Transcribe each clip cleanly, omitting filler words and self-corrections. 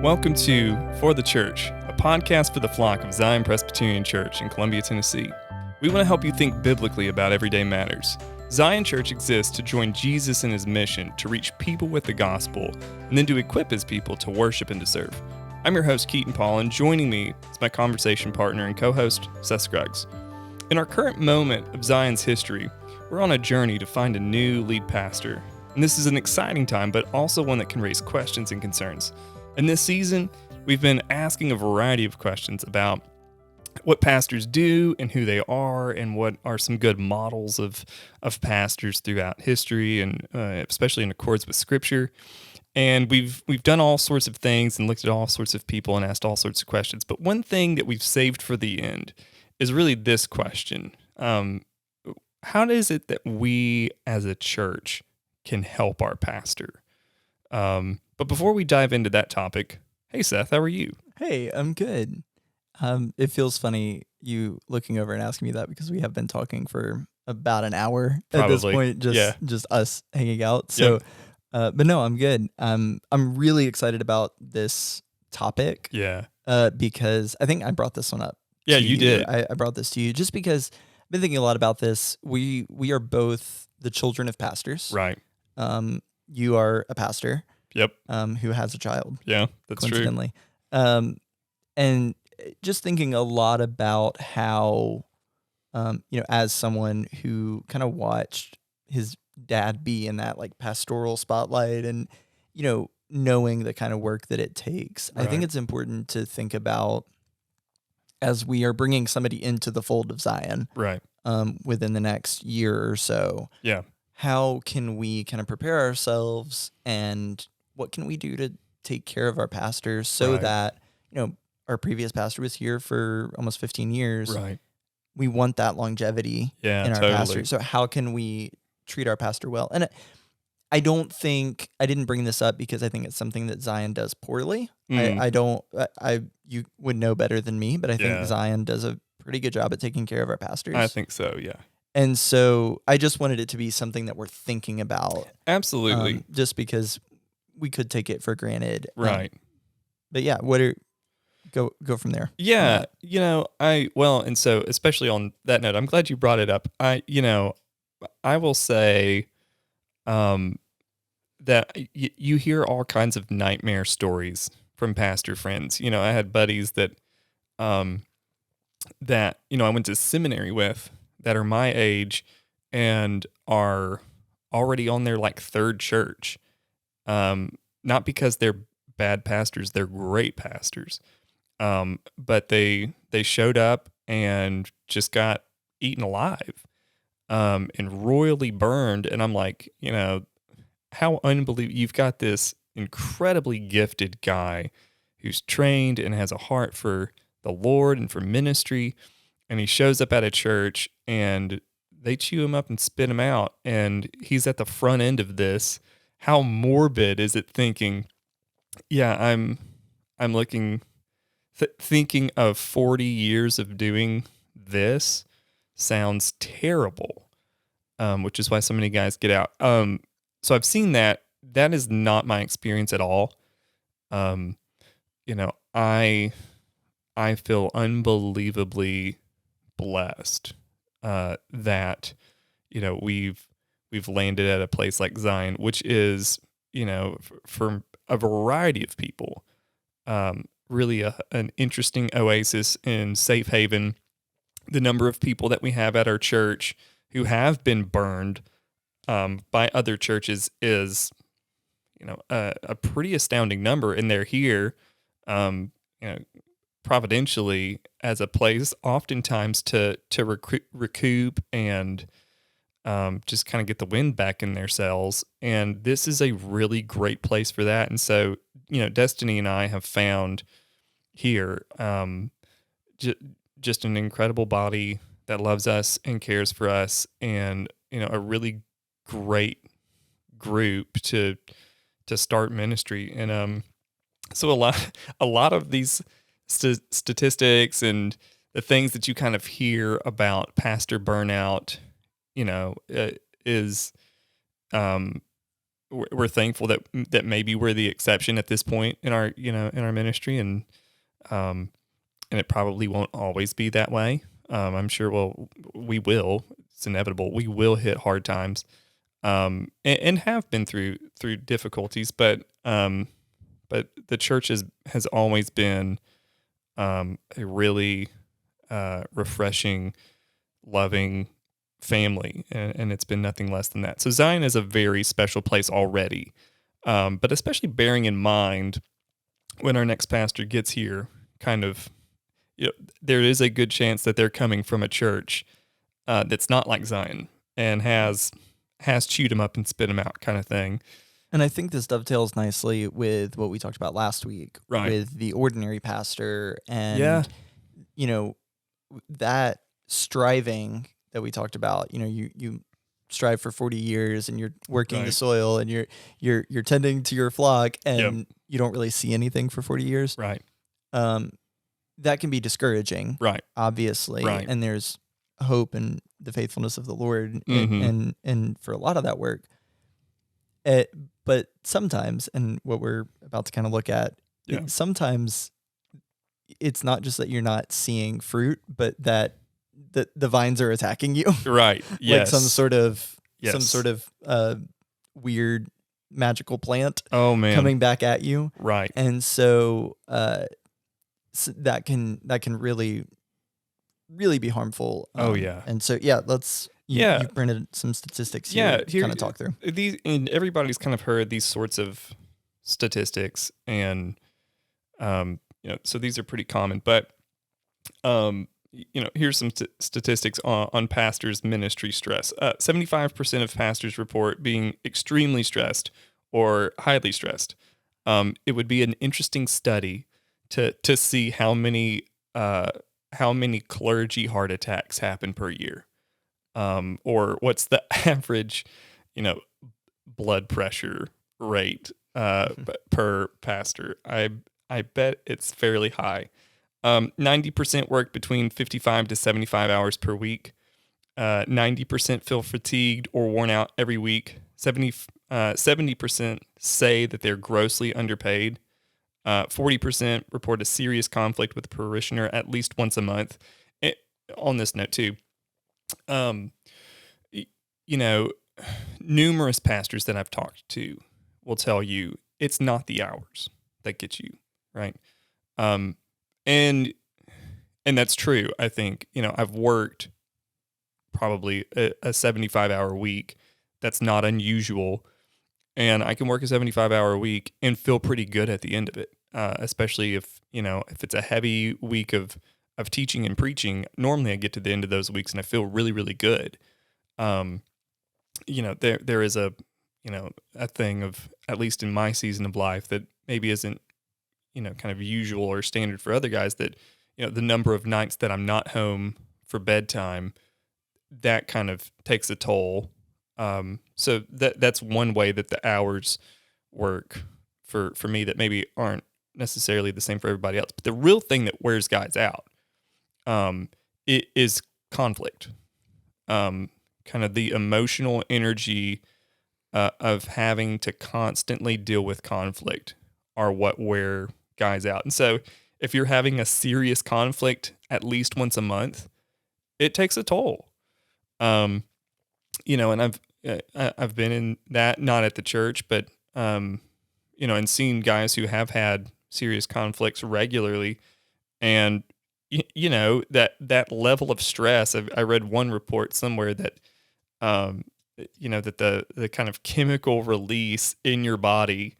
Welcome to For the Church, a podcast for the flock of Zion Presbyterian Church in Columbia, Tennessee. We want to help you think biblically about everyday matters. Zion Church exists to join Jesus in his mission to reach people with the gospel and then to equip his people to worship and to serve. I'm your host, Keaton Paul, and joining me is my conversation partner and co-host, Seth Scruggs. In our current moment of Zion's history, we're on a journey to find a new lead pastor. And this is an exciting time, but also one that can raise questions and concerns. In this season, we've been asking a variety of questions about what pastors do and who they are and what are some good models of pastors throughout history and especially in accordance with Scripture. And we've done all sorts of things and looked at all sorts of people and asked all sorts of questions. But one thing that we've saved for the end is really this question. How is it that we as a church can help our pastor? But before we dive into that topic, hey Seth, how are you? Hey, I'm good. It feels funny you looking over and asking me that because we have been talking for about an hour at this point, just us hanging out. So, but no, I'm good. I'm really excited about this topic. Yeah. Because I think I brought this one up. Yeah, you did. I brought this to you just because I've been thinking a lot about this. We are both the children of pastors. Right. You are a pastor. Yep. Who has a child. Yeah, that's coincidentally. And just thinking a lot about how, as someone who kind of watched his dad be in that like pastoral spotlight and, knowing the kind of work that it takes, right. I think it's important to think about as we are bringing somebody into the fold of Zion, right. Within the next year or so. Yeah. How can we kind of prepare ourselves and what can we do to take care of our pastors so that, our previous pastor was here for almost 15 years. Right. We want that longevity in our pastor. So how can we treat our pastor well? And I didn't bring this up because I think it's something that Zion does poorly. You would know better than me, but I think Zion does a pretty good job at taking care of our pastors. I think so, yeah. And so I just wanted it to be something that we're thinking about. Absolutely. Just because we could take it for granted. Right. But yeah, go from there. Yeah. And so especially on that note, I'm glad you brought it up. I will say that you hear all kinds of nightmare stories from pastor friends. I had buddies that I went to seminary with that are my age and are already on their like third church. Not because they're bad pastors, they're great pastors. But they showed up and just got eaten alive, and royally burned. And I'm like, how unbelievable. You've got this incredibly gifted guy who's trained and has a heart for the Lord and for ministry. And he shows up at a church and they chew him up and spit him out. And he's at the front end of this. How morbid is it thinking, I'm thinking of 40 years of doing this sounds terrible, which is why so many guys get out. So I've seen that. That is not my experience at all. I feel unbelievably blessed that we've landed at a place like Zion, which is for a variety of people, really an interesting oasis and safe haven. The number of people that we have at our church who have been burned by other churches is a pretty astounding number, and they're here providentially as a place oftentimes to recoup and just kind of get the wind back in their sails. And this is a really great place for that. And so, Destiny and I have found here just an incredible body that loves us and cares for us, and, a really great group to start ministry. And so a lot of these statistics and the things that you kind of hear about pastor burnout, is we're thankful that maybe we're the exception at this point in our ministry, and it probably won't always be that way. I'm sure we will. It's inevitable. We will hit hard times, and have been through difficulties, but the church has always been a really refreshing, loving family, and it's been nothing less than that. So Zion is a very special place already, but especially bearing in mind when our next pastor gets here, kind of, there is a good chance that they're coming from a church that's not like Zion and has chewed them up and spit them out, kind of thing. And I think this dovetails nicely with what we talked about last week, right, with the ordinary pastor, and that striving that we talked about. You strive for 40 years, and you're working right, the soil, and you're tending to your flock, and yep, you don't really see anything for 40 years. right, That can be discouraging, right, obviously, right. and there's hope in the faithfulness of the Lord, Mm-hmm. and for a lot of that work. But sometimes, and what we're about to kind of look at, Yeah. sometimes it's not just that you're not seeing fruit, but that the vines are attacking you, Right. Yes. like some sort of Yes. weird magical plant Oh man. coming back at you, Right. and so that can really be harmful. Oh yeah. And so let's. Yeah. You printed some statistics here to kind of talk through. These, and everybody's kind of heard these sorts of statistics, and so these are pretty common. But here's some statistics on pastors' ministry stress. 75% of pastors report being extremely stressed or highly stressed. It would be an interesting study to see how many clergy heart attacks happen per year. Or what's the average, blood pressure rate per pastor? I bet it's fairly high. 90% work between 55 to 75 hours per week. 90% feel fatigued or worn out every week. 70% say that they're grossly underpaid. 40% report a serious conflict with a parishioner at least once a month. On this note too, numerous pastors that I've talked to will tell you it's not the hours that get you, right? And that's true. I think, I've worked probably a 75-hour week. That's not unusual. And I can work a 75-hour week and feel pretty good at the end of it, especially if it's a heavy week of teaching and preaching. Normally I get to the end of those weeks and I feel really, really good. There is a thing of, at least in my season of life, that maybe isn't, kind of usual or standard for other guys, that, the number of nights that I'm not home for bedtime, that kind of takes a toll. So that's one way that the hours work for me that maybe aren't necessarily the same for everybody else. But the real thing that wears guys out, it is conflict. Kind of the emotional energy of having to constantly deal with conflict are what wear guys out. And so if you're having a serious conflict at least once a month, it takes a toll. And I've been in that, not at the church, but and seen guys who have had serious conflicts regularly, and that level of stress. I read one report somewhere that that the kind of chemical release in your body,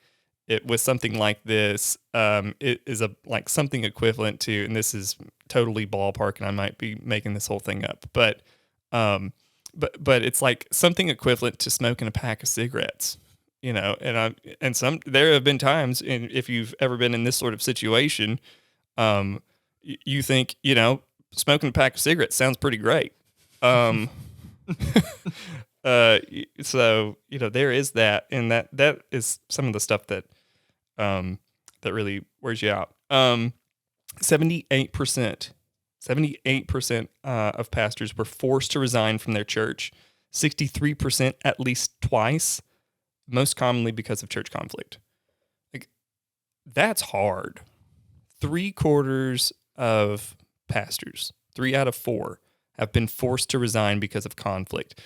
it was something like this. It is like something equivalent to, and this is totally ballpark, and I might be making this whole thing up, but it's like something equivalent to smoking a pack of cigarettes, and there have been times, and if you've ever been in this sort of situation, you think, smoking a pack of cigarettes sounds pretty great. So, there is that, and that is some of the stuff that really wears you out. 78% of pastors were forced to resign from their church. 63% at least twice. most commonly because of church conflict. Like, that's hard. 3/4 of pastors, 3 out of 4, have been forced to resign because of conflict.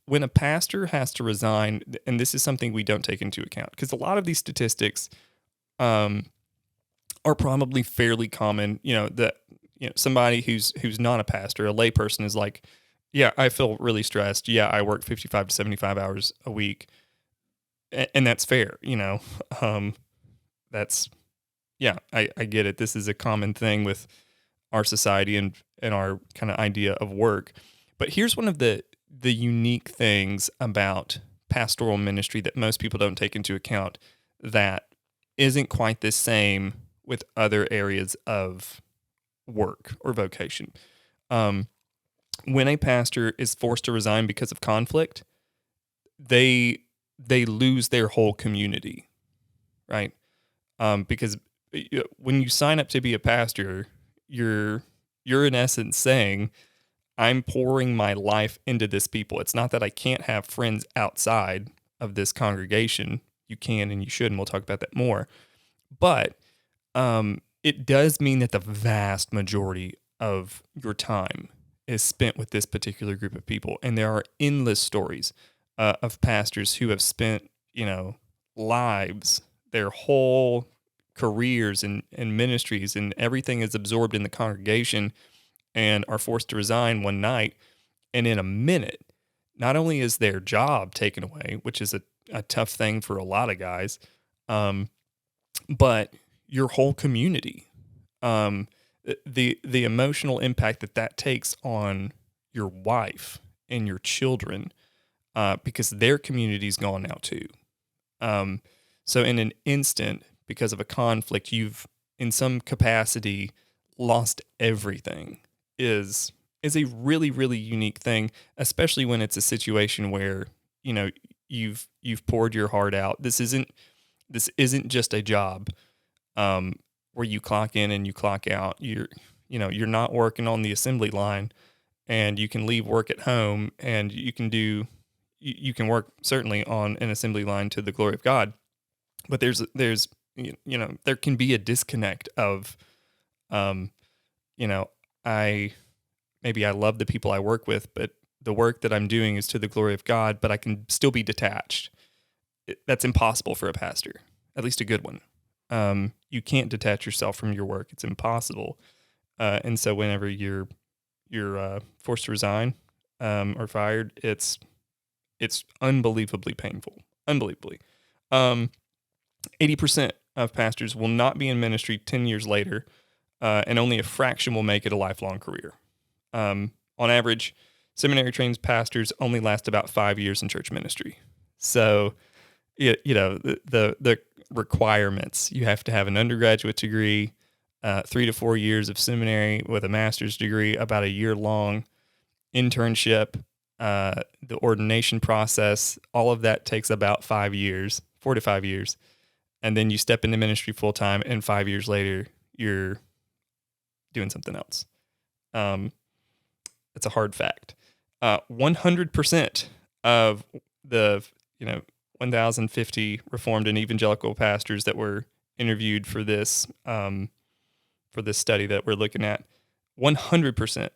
When a pastor has to resign, and this is something we don't take into account, because a lot of these statistics are probably fairly common. Somebody who's not a pastor, a layperson, is like, yeah, I feel really stressed. Yeah, I work 55 to 75 hours a week, and that's fair. That's yeah, I get it. This is a common thing with our society and our kind of idea of work. But here's one of the unique things about pastoral ministry that most people don't take into account, that isn't quite the same with other areas of work or vocation. When a pastor is forced to resign because of conflict, they lose their whole community, right? Because when you sign up to be a pastor, you're in essence saying, I'm pouring my life into this people. It's not that I can't have friends outside of this congregation. You can and you should, and we'll talk about that more. But it does mean that the vast majority of your time is spent with this particular group of people. And there are endless stories of pastors who have spent, lives, their whole careers and ministries, and everything is absorbed in the congregation, and are forced to resign one night. And in a minute, not only is their job taken away, which is a tough thing for a lot of guys, but your whole community, the emotional impact that takes on your wife and your children, because their community's gone now too. So in an instant, because of a conflict, you've in some capacity lost everything, is a really, really unique thing, especially when it's a situation where, you've poured your heart out. This isn't just a job where you clock in and you clock out. You're not working on the assembly line, and you can leave work at home, and you can work certainly on an assembly line to the glory of God. But there's there can be a disconnect of, I love the people I work with, but the work that I'm doing is to the glory of God, but I can still be detached. That's impossible for a pastor, at least a good one. You can't detach yourself from your work. It's impossible. And so whenever you're forced to resign or fired, it's unbelievably painful. Unbelievably. 80% of pastors will not be in ministry 10 years later, and only a fraction will make it a lifelong career. On average, seminary-trained pastors only last about 5 years in church ministry. So, the requirements: you have to have an undergraduate degree, 3 to 4 years of seminary with a master's degree, about a year-long internship, the ordination process. All of that takes about 5 years, 4 to 5 years. And then you step into ministry full time, and 5 years later, you're doing something else. It's a hard fact. 100% of the 1,050 Reformed and evangelical pastors that were interviewed for this study that we're looking at, 100%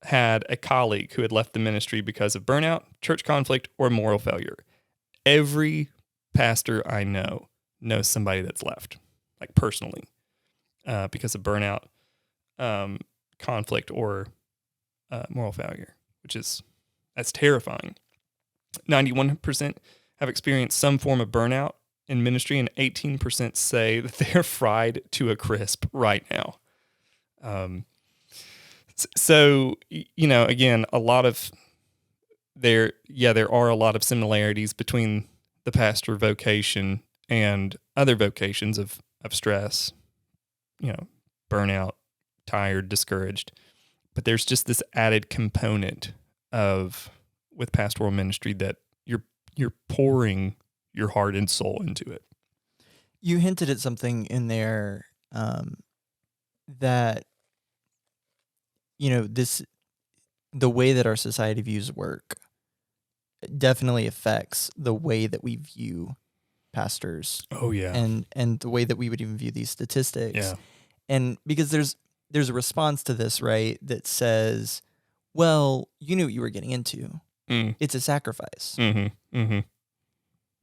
had a colleague who had left the ministry because of burnout, church conflict, or moral failure. Every pastor I know knows somebody that's left, like personally, because of burnout, conflict, or moral failure, that's terrifying. 91% have experienced some form of burnout in ministry, and 18% say that they're fried to a crisp right now. So, again, there are a lot of similarities between the pastor vocation and other vocations of stress, burnout, tired, discouraged. But there's just this added component with pastoral ministry that you're pouring your heart and soul into it. You hinted at something in there that the way that our society views work definitely affects the way that we view pastors Oh yeah. and the way that we would even view these statistics. Yeah. And because there's a response to this, right, that says, well, you knew what you were getting into. Mm. It's a sacrifice. Mm-hmm. Mm-hmm.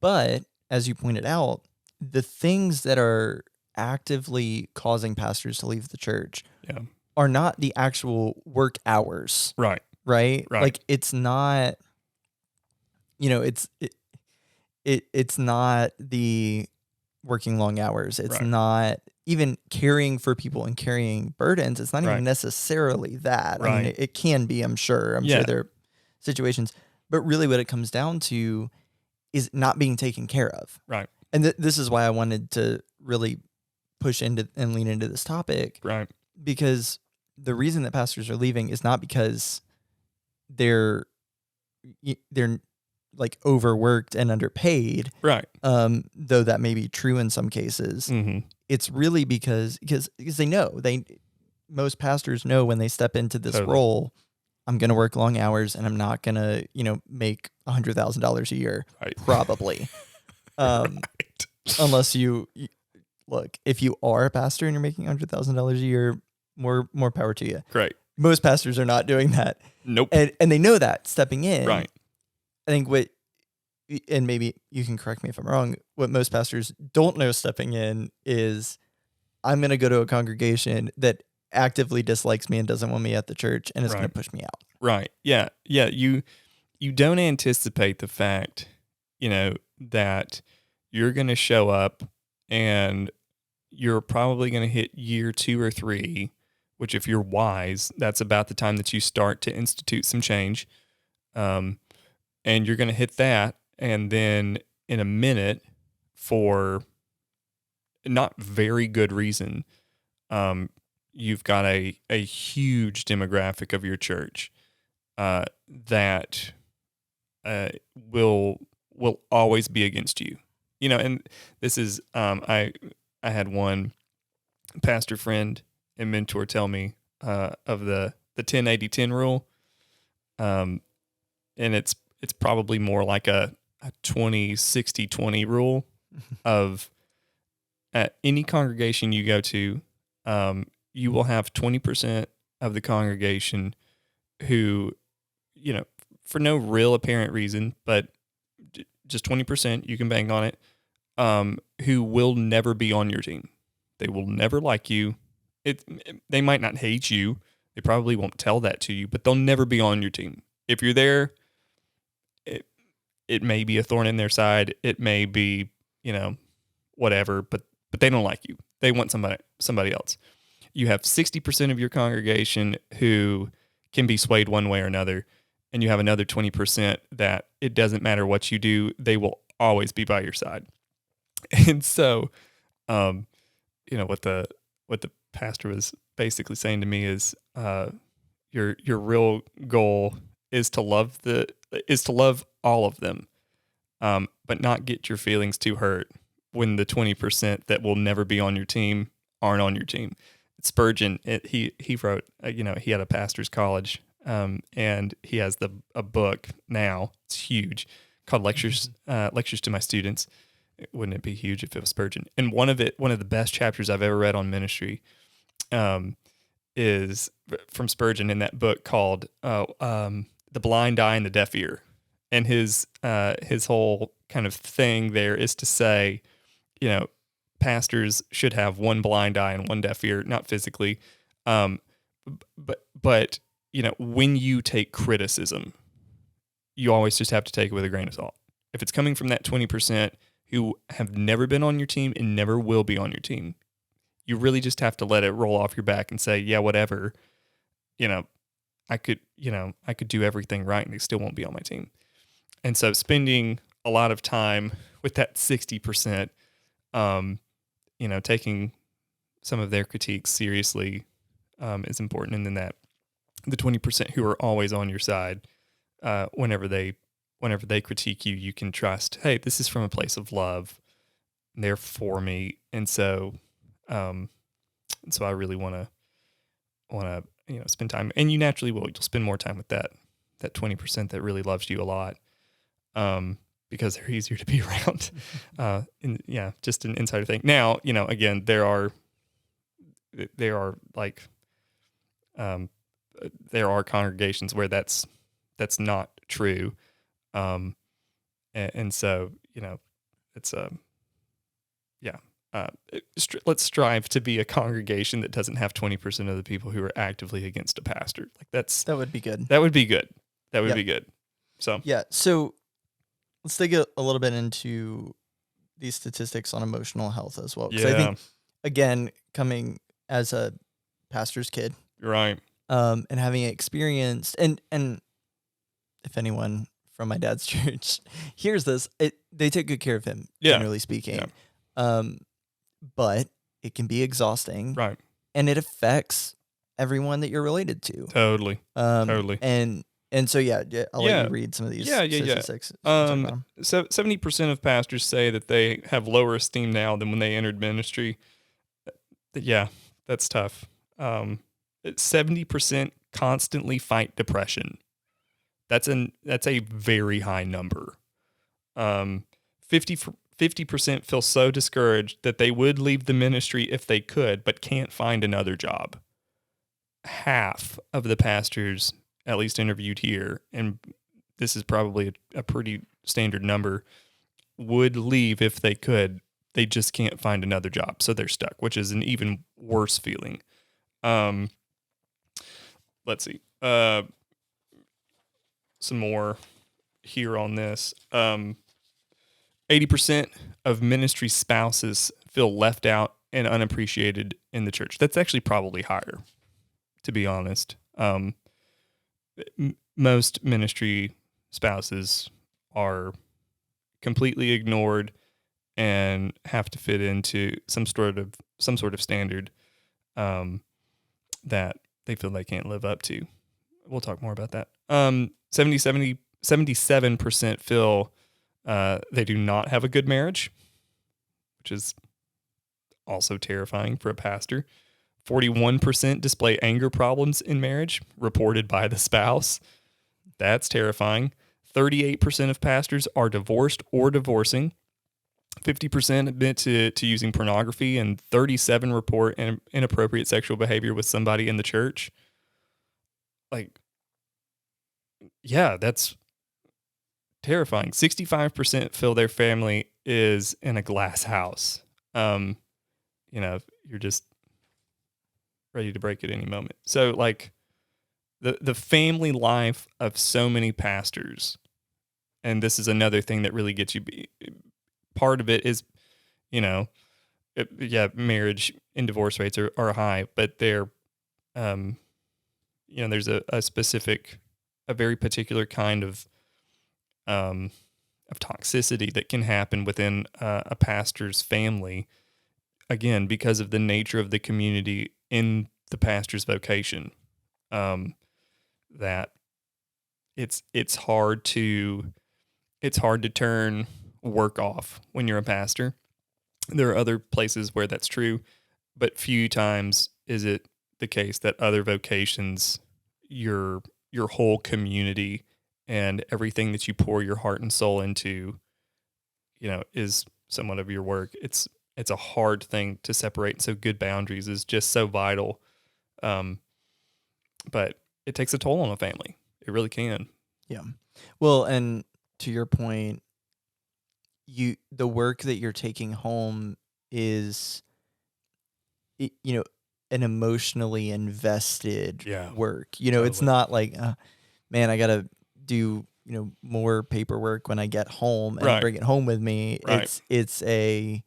But as you pointed out, the things that are actively causing pastors to leave the church Yeah. are not the actual work hours, Right. right? Right. Like it's not, it's not the working long hours. It's Right. not even caring for people and carrying burdens. It's not Right. even necessarily that. I mean, Right. it can be, I'm sure. I'm sure Yeah. there are situations, but really what it comes down to is not being taken care of. Right. And this is why I wanted to really push into and lean into this topic, Right. because the reason that pastors are leaving is not because they're like overworked and underpaid, Right. though that may be true in some cases. Mm-hmm. It's really because they know, most pastors know when they step into this Totally. role, I'm going to work long hours and I'm not going to, make $100,000 a year, Right. probably. Right. Unless you look, if you are a pastor and you're making $100,000 a year, more power to you. Great. Most pastors are not doing that. Nope. And they know that stepping in. Right. I think and maybe you can correct me if I'm wrong, what most pastors don't know stepping in is I'm going to go to a congregation that actively dislikes me and doesn't want me at the church and is going to push me out. Right. Yeah. Yeah. You don't anticipate the fact, that you're going to show up and you're probably going to hit year 2 or 3, which if you're wise, that's about the time that you start to institute some change. And you're going to hit that. And then in a minute, for not very good reason, you've got a huge demographic of your church that will always be against you. And this is I had one pastor friend and mentor tell me of the 10-80-10 rule, and it's probably more like a 20-60-20 rule of at any congregation you go to, you will have 20% of the congregation who, for no real apparent reason, but just 20%, you can bank on it, who will never be on your team. They will never like you. They might not hate you. They probably won't tell that to you, but they'll never be on your team. If you're there, it may be a thorn in their side. It may be, whatever, but they don't like you. They want somebody else. You have 60% of your congregation who can be swayed one way or another, and you have another 20% that it doesn't matter what you do, they will always be by your side. And so, what the pastor was basically saying to me is, your real goal is to love all of them, but not get your feelings too hurt when the 20% that will never be on your team aren't on your team. Spurgeon, he wrote, he had a pastor's college, and he has a book now. It's huge, called Lectures to My Students. Wouldn't it be huge if it was Spurgeon? And one of the best chapters I've ever read on ministry, is from Spurgeon in that book called The Blind Eye and the Deaf Ear. And his whole kind of thing there is to say, pastors should have one blind eye and one deaf ear, not physically, but when you take criticism, you always just have to take it with a grain of salt. If it's coming from that 20% who have never been on your team and never will be on your team, you really just have to let it roll off your back and say, yeah, whatever. I could do everything right and they still won't be on my team. And so spending a lot of time with that 60%, taking some of their critiques seriously is important. And then that the 20% who are always on your side, whenever they critique you, you can trust, hey, this is from a place of love. And they're for me. And so I really want to spend time, and you naturally will. You'll spend more time with that 20% that really loves you a lot. because they're easier to be around. Just an insider thing. Now, again, there are like, there are congregations where that's not true. And so, it's, let's strive to be a congregation that doesn't have 20% of the people who are actively against a pastor. Like that would be good. That would be good. That would be good. So, yeah. So let's dig a little bit into these statistics on emotional health as well. Because I think, again, coming as a pastor's kid, right. And having experienced, and if anyone from my dad's church hears this, they take good care of him, generally speaking. Yeah. But it can be exhausting, right? And it affects everyone that you're related to. Totally. And so I'll let you read some of these statistics. So 70% of pastors say that they have lower esteem now than when they entered ministry. Yeah, that's tough. 70% constantly fight depression. That's a very high number. 50% feel so discouraged that they would leave the ministry if they could, but can't find another job. Half of the pastors, at least interviewed here, and this is probably a pretty standard number, would leave if they could. They just can't find another job, so they're stuck, which is an even worse feeling. Let's see. Some more here on this. 80% of ministry spouses feel left out and unappreciated in the church. That's actually probably higher, to be honest. Most ministry spouses are completely ignored and have to fit into some sort of standard that they feel they can't live up to. We'll talk more about that. 77% feel they do not have a good marriage, which is also terrifying for a pastor. 41% display anger problems in marriage, reported by the spouse. That's terrifying. 38% of pastors are divorced or divorcing. 50% admit to using pornography, and 37% report inappropriate sexual behavior with somebody in the church. Like, yeah, that's terrifying. 65% feel their family is in a glass house. You're just ready to break at any moment. So, like, the family life of so many pastors, and this is another thing that really gets you. Part of it is, marriage and divorce rates are high, but they're, there's a very particular kind of toxicity that can happen within a pastor's family, again, because of the nature of the community in the pastor's vocation, that it's hard to turn work off when you're a pastor. There are other places where that's true, but few times is it the case that other vocations, your whole community and everything that you pour your heart and soul into, is somewhat of your work. It's a hard thing to separate. So good boundaries is just so vital. But it takes a toll on a family. It really can. Yeah. Well, and to your point, the work that you're taking home is, an emotionally invested work. Totally. It's not like, man, I got to do, more paperwork when I get home and bring it home with me. Right. It's a,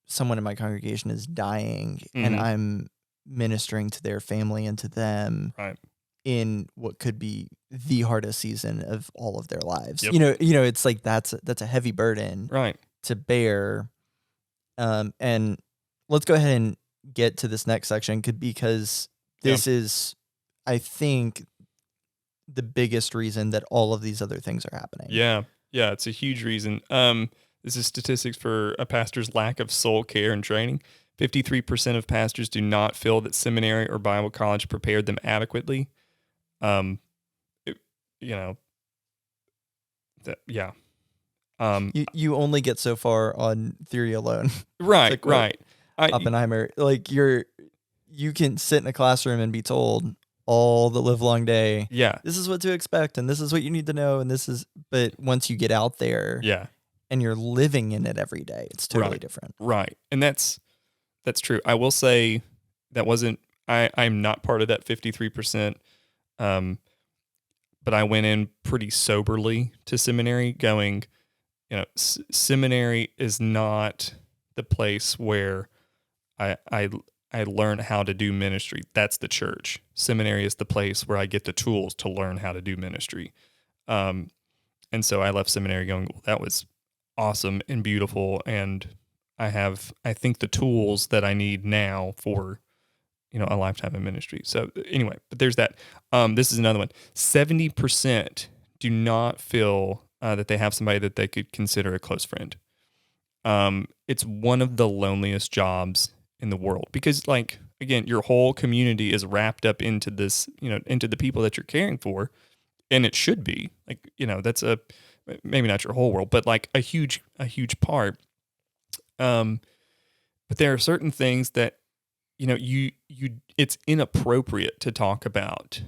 someone in my congregation is dying, and I'm ministering to their family and to them in what could be the hardest season of all of their lives. Yep. It's like that's a heavy burden to bear. And let's go ahead and get to this next section because this is, I think, the biggest reason that all of these other things are happening. Yeah, it's a huge reason. This is statistics for a pastor's lack of soul care and training. 53% of pastors do not feel that seminary or Bible college prepared them adequately. Yeah. Um, You only get so far on theory alone. right, quote right. Oppenheimer. Like you can sit in a classroom and be told all the livelong day, Yeah, this is what to expect and this is what you need to know and but once you get out there yeah, and you're living in it every day, it's totally right, different. right. And that's true. I will say that wasn't. I'm not part of that 53%. Um, but I went in pretty soberly to seminary, going, seminary is not the place where I I I learn how to do ministry. That's the church. Seminary is the place where I get the tools to learn how to do ministry. Um, and so I left seminary going, well, that was awesome and beautiful, and I think the tools that I need now for a lifetime in ministry. So anyway, but there's that. This is another one. 70% do not feel that they have somebody that they could consider a close friend. It's one of the loneliest jobs in the world because, like, again, your whole community is wrapped up into this, into the people that you're caring for, and it should be like, that's maybe not your whole world, but like a huge part. But there are certain things that it's inappropriate to talk about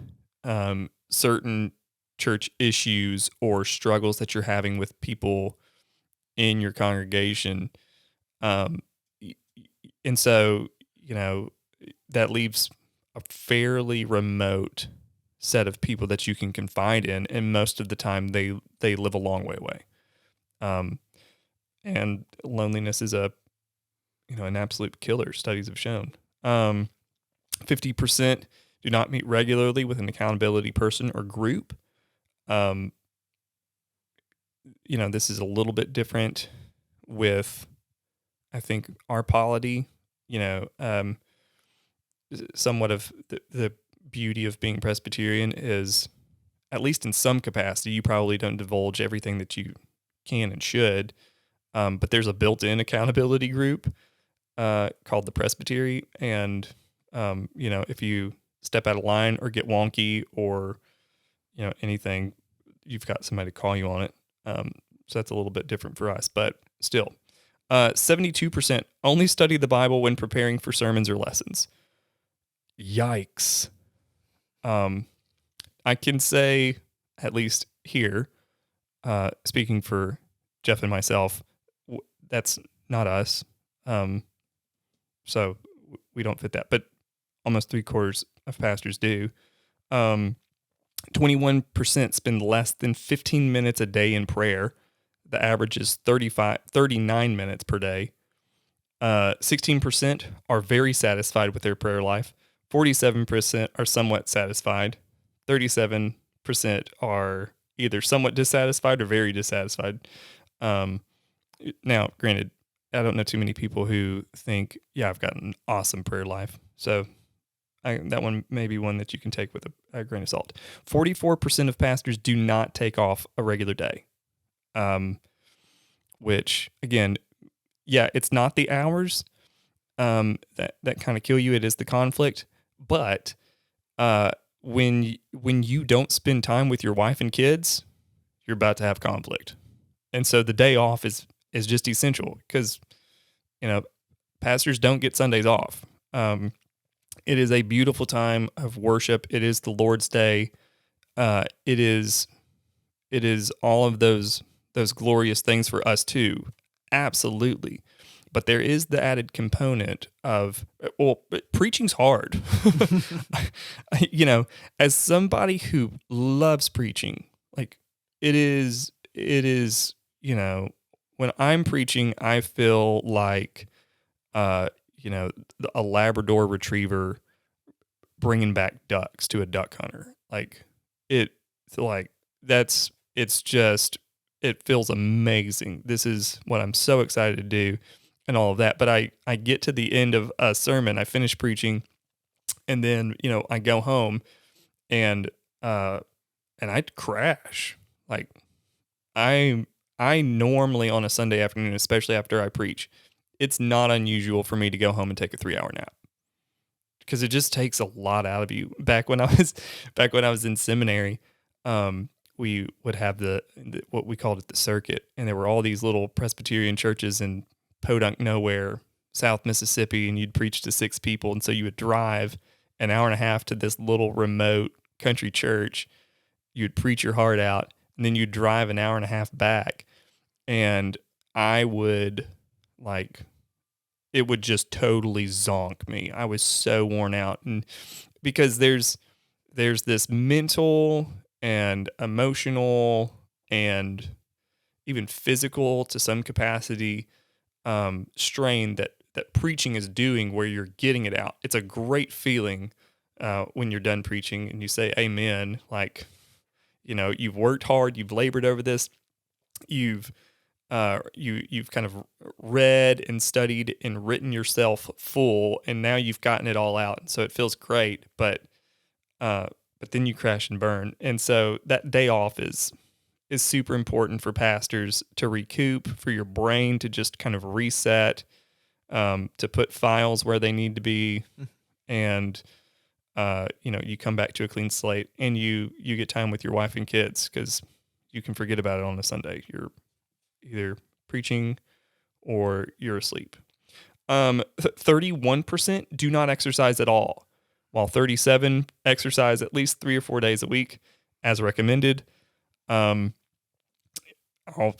certain church issues or struggles that you're having with people in your congregation. Um, and so, that leaves a fairly remote set of people that you can confide in. And most of the time they live a long way away. And loneliness is an absolute killer, studies have shown. 50% do not meet regularly with an accountability person or group. This is a little bit different with, I think, our polity. Somewhat of the beauty of being Presbyterian is, at least in some capacity, you probably don't divulge everything that you can and should. But there's a built-in accountability group called the Presbyterian, and if you step out of line or get wonky or anything, you've got somebody to call you on it. So that's a little bit different for us, but still, 72% only study the Bible when preparing for sermons or lessons. Yikes! I can say, at least here, speaking for Jeff and myself, that's not us. So we don't fit that, but almost 3/4 of pastors do. 21% spend less than 15 minutes a day in prayer. The average is 39 minutes per day. 16% are very satisfied with their prayer life. 47% are somewhat satisfied. 37% are either somewhat dissatisfied or very dissatisfied. Now, granted, I don't know too many people who think, yeah, I've got an awesome prayer life. So that one may be one that you can take with a grain of salt. 44% of pastors do not take off a regular day, which, again, yeah, it's not the hours that kind of kill you. It is the conflict. But when you don't spend time with your wife and kids, you're about to have conflict. And so the day off is just essential because, pastors don't get Sundays off. It is a beautiful time of worship. It is the Lord's Day. It is all of those glorious things for us too. Absolutely. But there is the added component of, preaching's hard. As somebody who loves preaching, like it is, when I'm preaching, I feel like, a Labrador retriever bringing back ducks to a duck hunter. It feels amazing. This is what I'm so excited to do and all of that. But I get to the end of a sermon, I finish preaching, and then, I go home and I'd crash. Like I normally on a Sunday afternoon, especially after I preach, it's not unusual for me to go home and take a 3-hour nap because it just takes a lot out of you. Back when I was in seminary, we would have the what we called it the circuit, and there were all these little Presbyterian churches in podunk nowhere, South Mississippi, and you'd preach to 6 people, and so you would drive an hour and a half to this little remote country church. You'd preach your heart out, and then you'd drive an hour and a half back, and I would it would just totally zonk me. I was so worn out, and because there's this mental and emotional and even physical to some capacity strain that preaching is doing, where you're getting it out. It's a great feeling when you're done preaching and you say amen. You've worked hard, you've labored over this, you've kind of read and studied and written yourself full, and now you've gotten it all out. And so it feels great, but then you crash and burn. And so that day off is super important for pastors to recoup, for your brain to just kind of reset, to put files where they need to be. And, you come back to a clean slate, and you get time with your wife and kids, because you can forget about it on a Sunday. You're either preaching or you're asleep. 31% do not exercise at all, while 37% exercise at least 3 or 4 days a week as recommended. I'll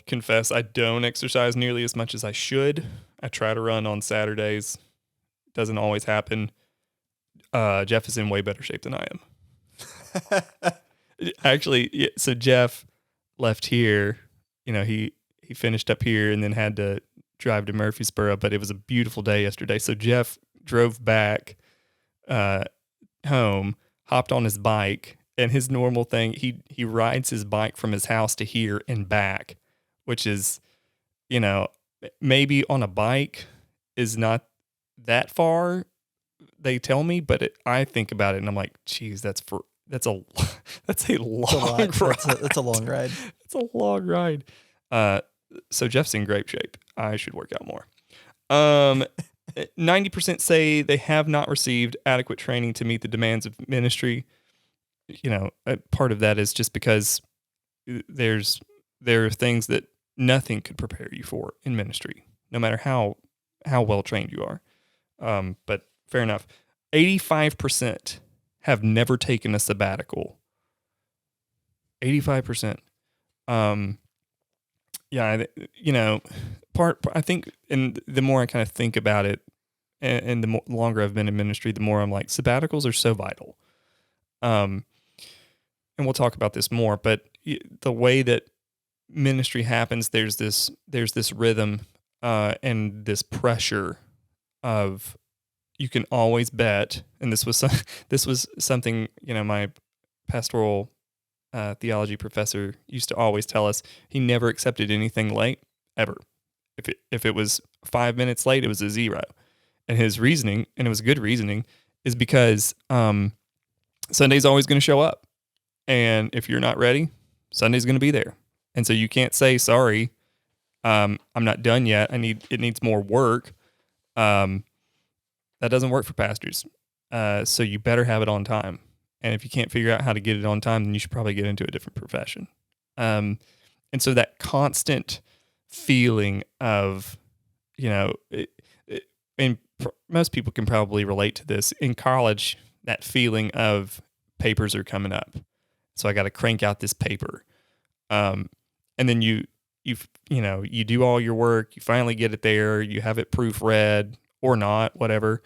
confess I don't exercise nearly as much as I should. I try to run on Saturdays. Doesn't always happen. Jeff is in way better shape than I am. Actually, so Jeff left here. He finished up here and then had to drive to Murfreesboro, but it was a beautiful day yesterday. So Jeff drove back home, hopped on his bike, and his normal thing, he rides his bike from his house to here and back, which is, maybe on a bike is not that far, they tell me, but I think about it and I'm like, geez, that's a long ride. That's a long ride. It's a long ride. So Jeff's in great shape. I should work out more. 90% say they have not received adequate training to meet the demands of ministry. Part of that is just because there are things that nothing could prepare you for in ministry, no matter how well trained you are. But fair enough. 85% have never taken a sabbatical. 85%. I think, and the more I kind of think about it, and the longer I've been in ministry, the more I'm like, sabbaticals are so vital. And we'll talk about this more, but the way that ministry happens, there's this rhythm and this pressure of, you can always bet, and this was something my pastoral theology professor used to always tell us. He never accepted anything late, ever. If it was 5 minutes late, it was a 0. And his reasoning, and it was good reasoning, is because Sunday's always going to show up. And if you're not ready, Sunday's going to be there. And so you can't say, sorry, I'm not done yet. It needs more work. That doesn't work for pastors. So you better have it on time. And if you can't figure out how to get it on time, then you should probably get into a different profession. And so that constant feeling of, and most people can probably relate to this in college, that feeling of papers are coming up. So I got to crank out this paper. And then you do all your work, you finally get it there, you have it proofread or not, whatever.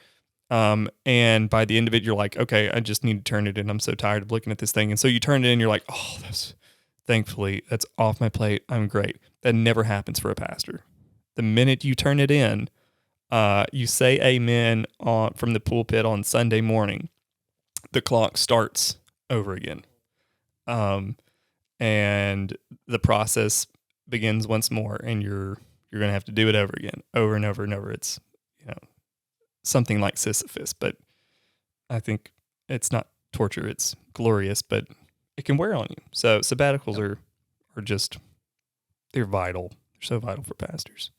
And by the end of it, you're like, okay, I just need to turn it in. I'm so tired of looking at this thing. And so you turn it in, you're like, oh, thankfully, that's off my plate. I'm great. That never happens for a pastor. The minute you turn it in, you say amen from the pulpit on Sunday morning, the clock starts over again. And the process begins once more, and you're going to have to do it over again, over and over and over. It's, something like Sisyphus, but I think it's not torture. It's glorious, but it can wear on you. So sabbaticals are just, they're vital. They're so vital for pastors.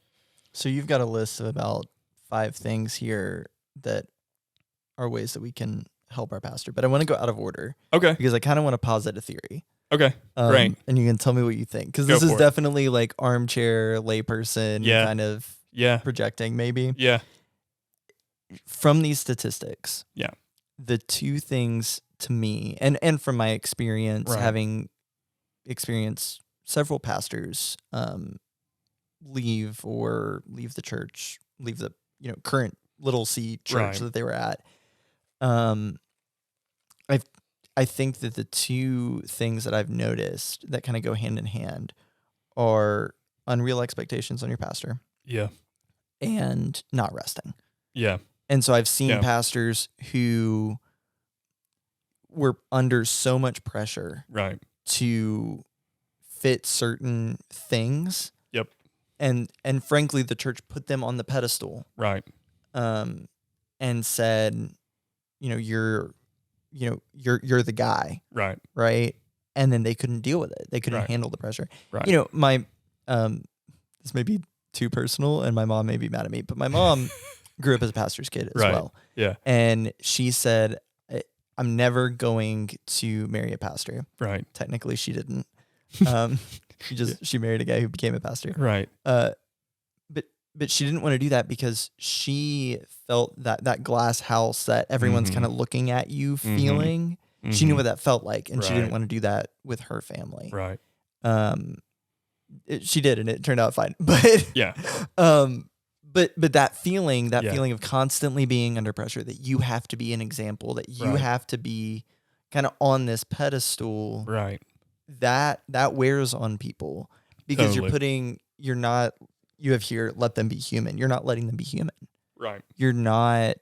So you've got a list of about 5 things here that are ways that we can help our pastor, but I want to go out of order. Okay. Because I kind of want to posit a theory. Okay. Great. And you can tell me what you think, because Go this is for it. definitely like armchair layperson Yeah. kind of Yeah. projecting maybe. Yeah. From these statistics, Yeah. the two things to me, and from my experience, Right. having experienced several pastors leave the church, leave the current little C church Right. that they were at. Um, I think that the two things that I've noticed that kind of go hand in hand are unreal expectations on your pastor Yeah. and not resting. Yeah. And so I've seen Yeah. pastors who were under so much pressure Right. to fit certain things. Yep. And frankly, the church put them on the pedestal. Right. And said, you're the guy. Right. Right. And then they couldn't deal with it. They couldn't Right. handle the pressure. Right. My, this may be too personal and my mom may be mad at me, but my mom grew up as a pastor's kid as Right. well. Yeah. And she said, I'm never going to marry a pastor. Right. Technically she didn't. She married a guy who became a pastor. Right. But she didn't want to do that because she felt that glass house that everyone's kind of looking at you feeling. She knew what that felt like, and she didn't want to do that with her family. Right. She did, and it turned out fine. But Yeah. but that feeling of constantly being under pressure, that you have to be an example, that you have to be kind of on this pedestal. Right. That wears on people because you have here, let them be human. You're not letting them be human. Right. You're not,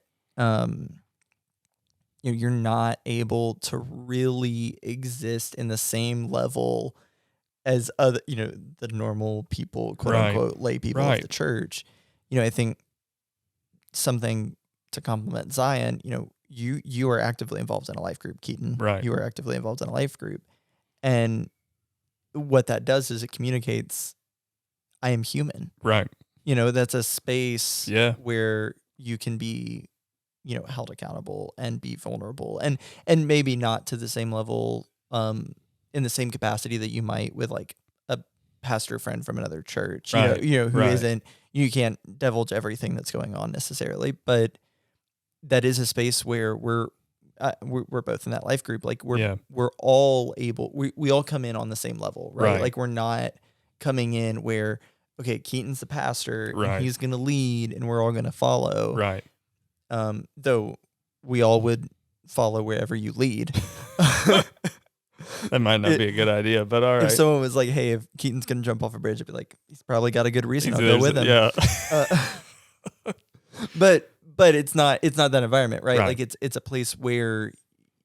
you're not able to really exist in the same level as other, the normal people, quote unquote, lay people of the church. I think something to compliment Zion, you are actively involved in a life group, Keaton. Right. You are actively involved in a life group. And what that does is it communicates, I am human. Right. That's a space where you can be, held accountable and be vulnerable, and maybe not to the same level, in the same capacity that you might with like a pastor friend from another church, who isn't, you can't divulge everything that's going on necessarily, but that is a space where we're both in that life group. Like we're all able, we all come in on the same level, right? Like we're not coming in where, okay, Keaton's the pastor and he's going to lead and we're all going to follow. Right. Though we all would follow wherever you lead. That might not be a good idea, but all right. If someone was like, hey, if Keaton's going to jump off a bridge, I'd be like, he's probably got a good reason. I'll go with him. Yeah. But it's not that environment, right? Like it's a place where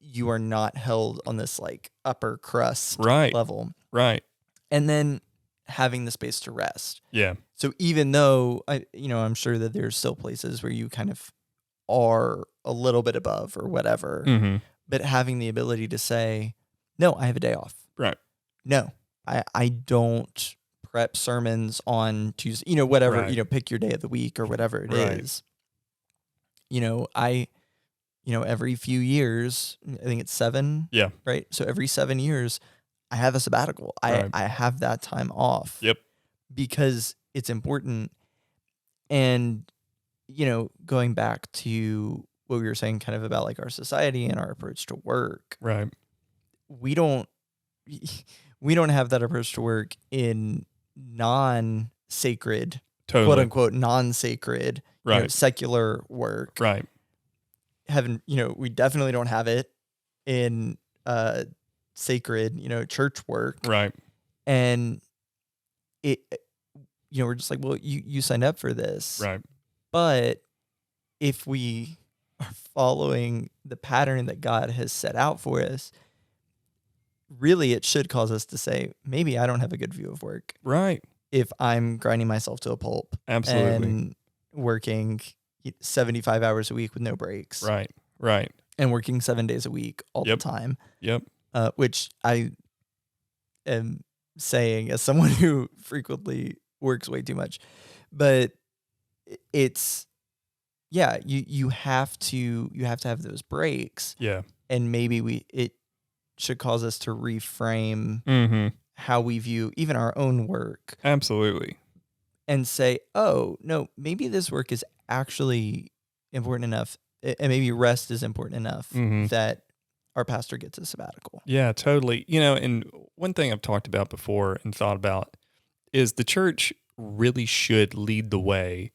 you are not held on this like upper crust level. Right. And then having the space to rest. Yeah. So even though I'm sure that there's still places where you kind of are a little bit above or whatever, but having the ability to say, no, I have a day off. Right. No, I don't prep sermons on Tuesday, whatever, pick your day of the week or whatever it is. Every few years, I think it's 7. Yeah. Right. So every 7 years, I have a sabbatical. I have that time off. Yep. Because it's important. And, going back to what we were saying kind of about like our society and our approach to work. Right. We don't have that approach to work in non-sacred, quote unquote, non-sacred, secular work. Right. We definitely don't have it in sacred, church work. Right. And we're just like, well, you signed up for this. Right. But if we are following the pattern that God has set out for us, really it should cause us to say, maybe I don't have a good view of work. Right. If I'm grinding myself to a pulp. Absolutely. And working 75 hours a week with no breaks. Right. Right. And working 7 days a week all the time. Yep. Which I am saying as someone who frequently works way too much. But it's, you have to have those breaks. Yeah. And maybe should cause us to reframe Mm-hmm. how we view even our own work Absolutely. and say, oh, no, maybe this work is actually important enough, and maybe rest is important enough Mm-hmm. that our pastor gets a sabbatical. Yeah, totally. And one thing I've talked about before and thought about is the church really should lead the way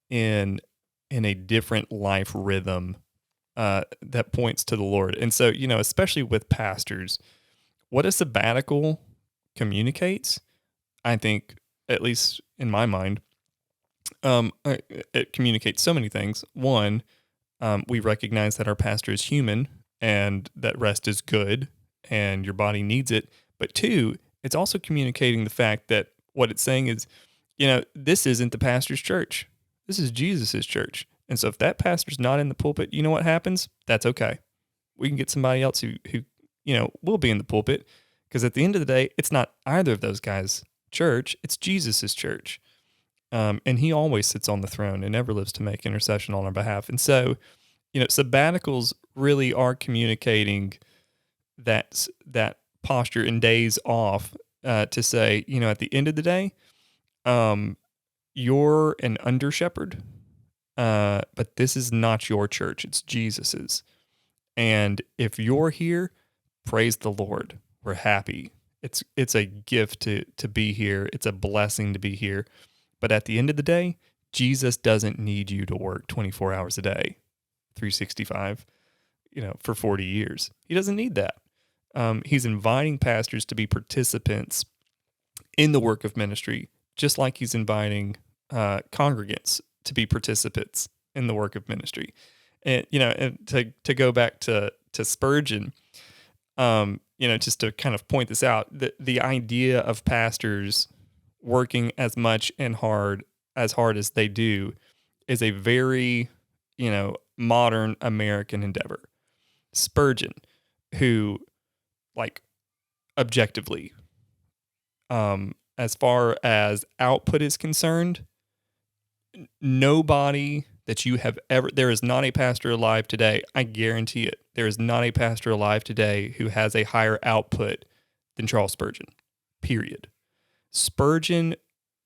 in a different life rhythm that points to the Lord. And so, especially with pastors, what a sabbatical communicates, I think, at least in my mind, it communicates so many things. One, we recognize that our pastor is human and that rest is good and your body needs it. But two, it's also communicating the fact that what it's saying is, this isn't the pastor's church. This is Jesus's church. And so if that pastor's not in the pulpit, you know what happens? That's okay. We can get somebody else who will be in the pulpit, because at the end of the day, it's not either of those guys' church. It's Jesus's church. And he always sits on the throne and never lives to make intercession on our behalf. And so, sabbaticals really are communicating that posture and days off to say, at the end of the day, you're an under shepherd, but this is not your church. It's Jesus's. And if you're here, praise the Lord. We're happy. It's a gift to be here. It's a blessing to be here. But at the end of the day, Jesus doesn't need you to work 24 hours a day, 365, for 40 years. He doesn't need that. He's inviting pastors to be participants in the work of ministry, just like he's inviting congregants to be participants in the work of ministry. And, and to go back to Spurgeon, just to kind of point this out, the idea of pastors working as much and as hard as they do is a very, modern American endeavor. Spurgeon, who, like, objectively, as far as output is concerned, nobody that you have ever, there is not a pastor alive today, I guarantee it, there is not a pastor alive today who has a higher output than Charles Spurgeon, period. Spurgeon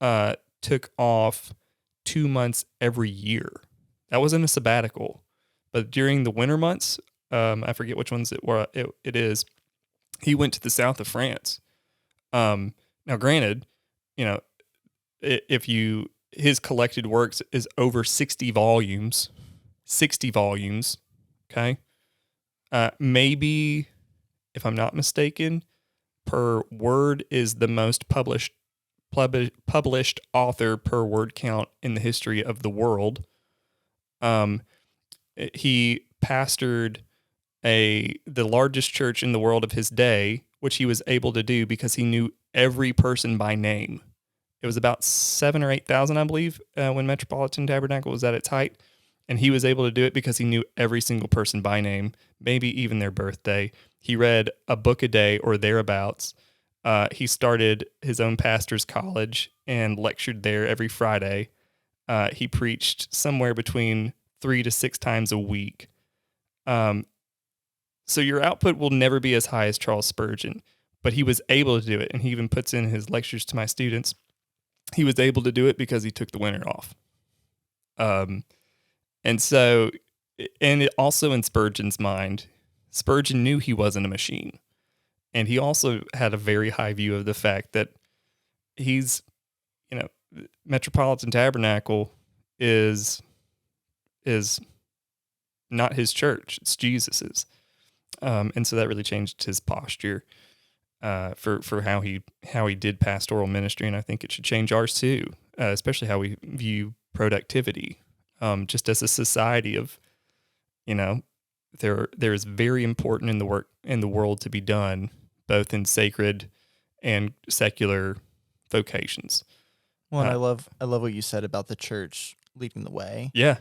took off 2 months every year. That wasn't a sabbatical, but during the winter months, I forget which ones it is, he went to the south of France. Now, granted, his collected works is over 60 volumes, okay? Maybe, if I'm not mistaken, per word is the most published author per word count in the history of the world. He pastored the largest church in the world of his day, which he was able to do because he knew every person by name. It was about 7,000 or 8,000, I believe, when Metropolitan Tabernacle was at its height. And he was able to do it because he knew every single person by name, maybe even their birthday. He read a book a day or thereabouts. He started his own pastor's college and lectured there every Friday. He preached somewhere between 3 to 6 times a week. So your output will never be as high as Charles Spurgeon, but he was able to do it. And he even puts in his lectures to my students. He was able to do it because he took the winter off. And so, and it also in Spurgeon's mind, Spurgeon knew he wasn't a machine. And he also had a very high view of the fact that he's, Metropolitan Tabernacle is not his church, it's Jesus's. And so that really changed his posture for how he did pastoral ministry, and I think it should change ours too, especially how we view productivity. Just as a society of, there is very important in the work in the world to be done, both in sacred and secular vocations. Well, and I love what you said about the church leading the way. Yeah,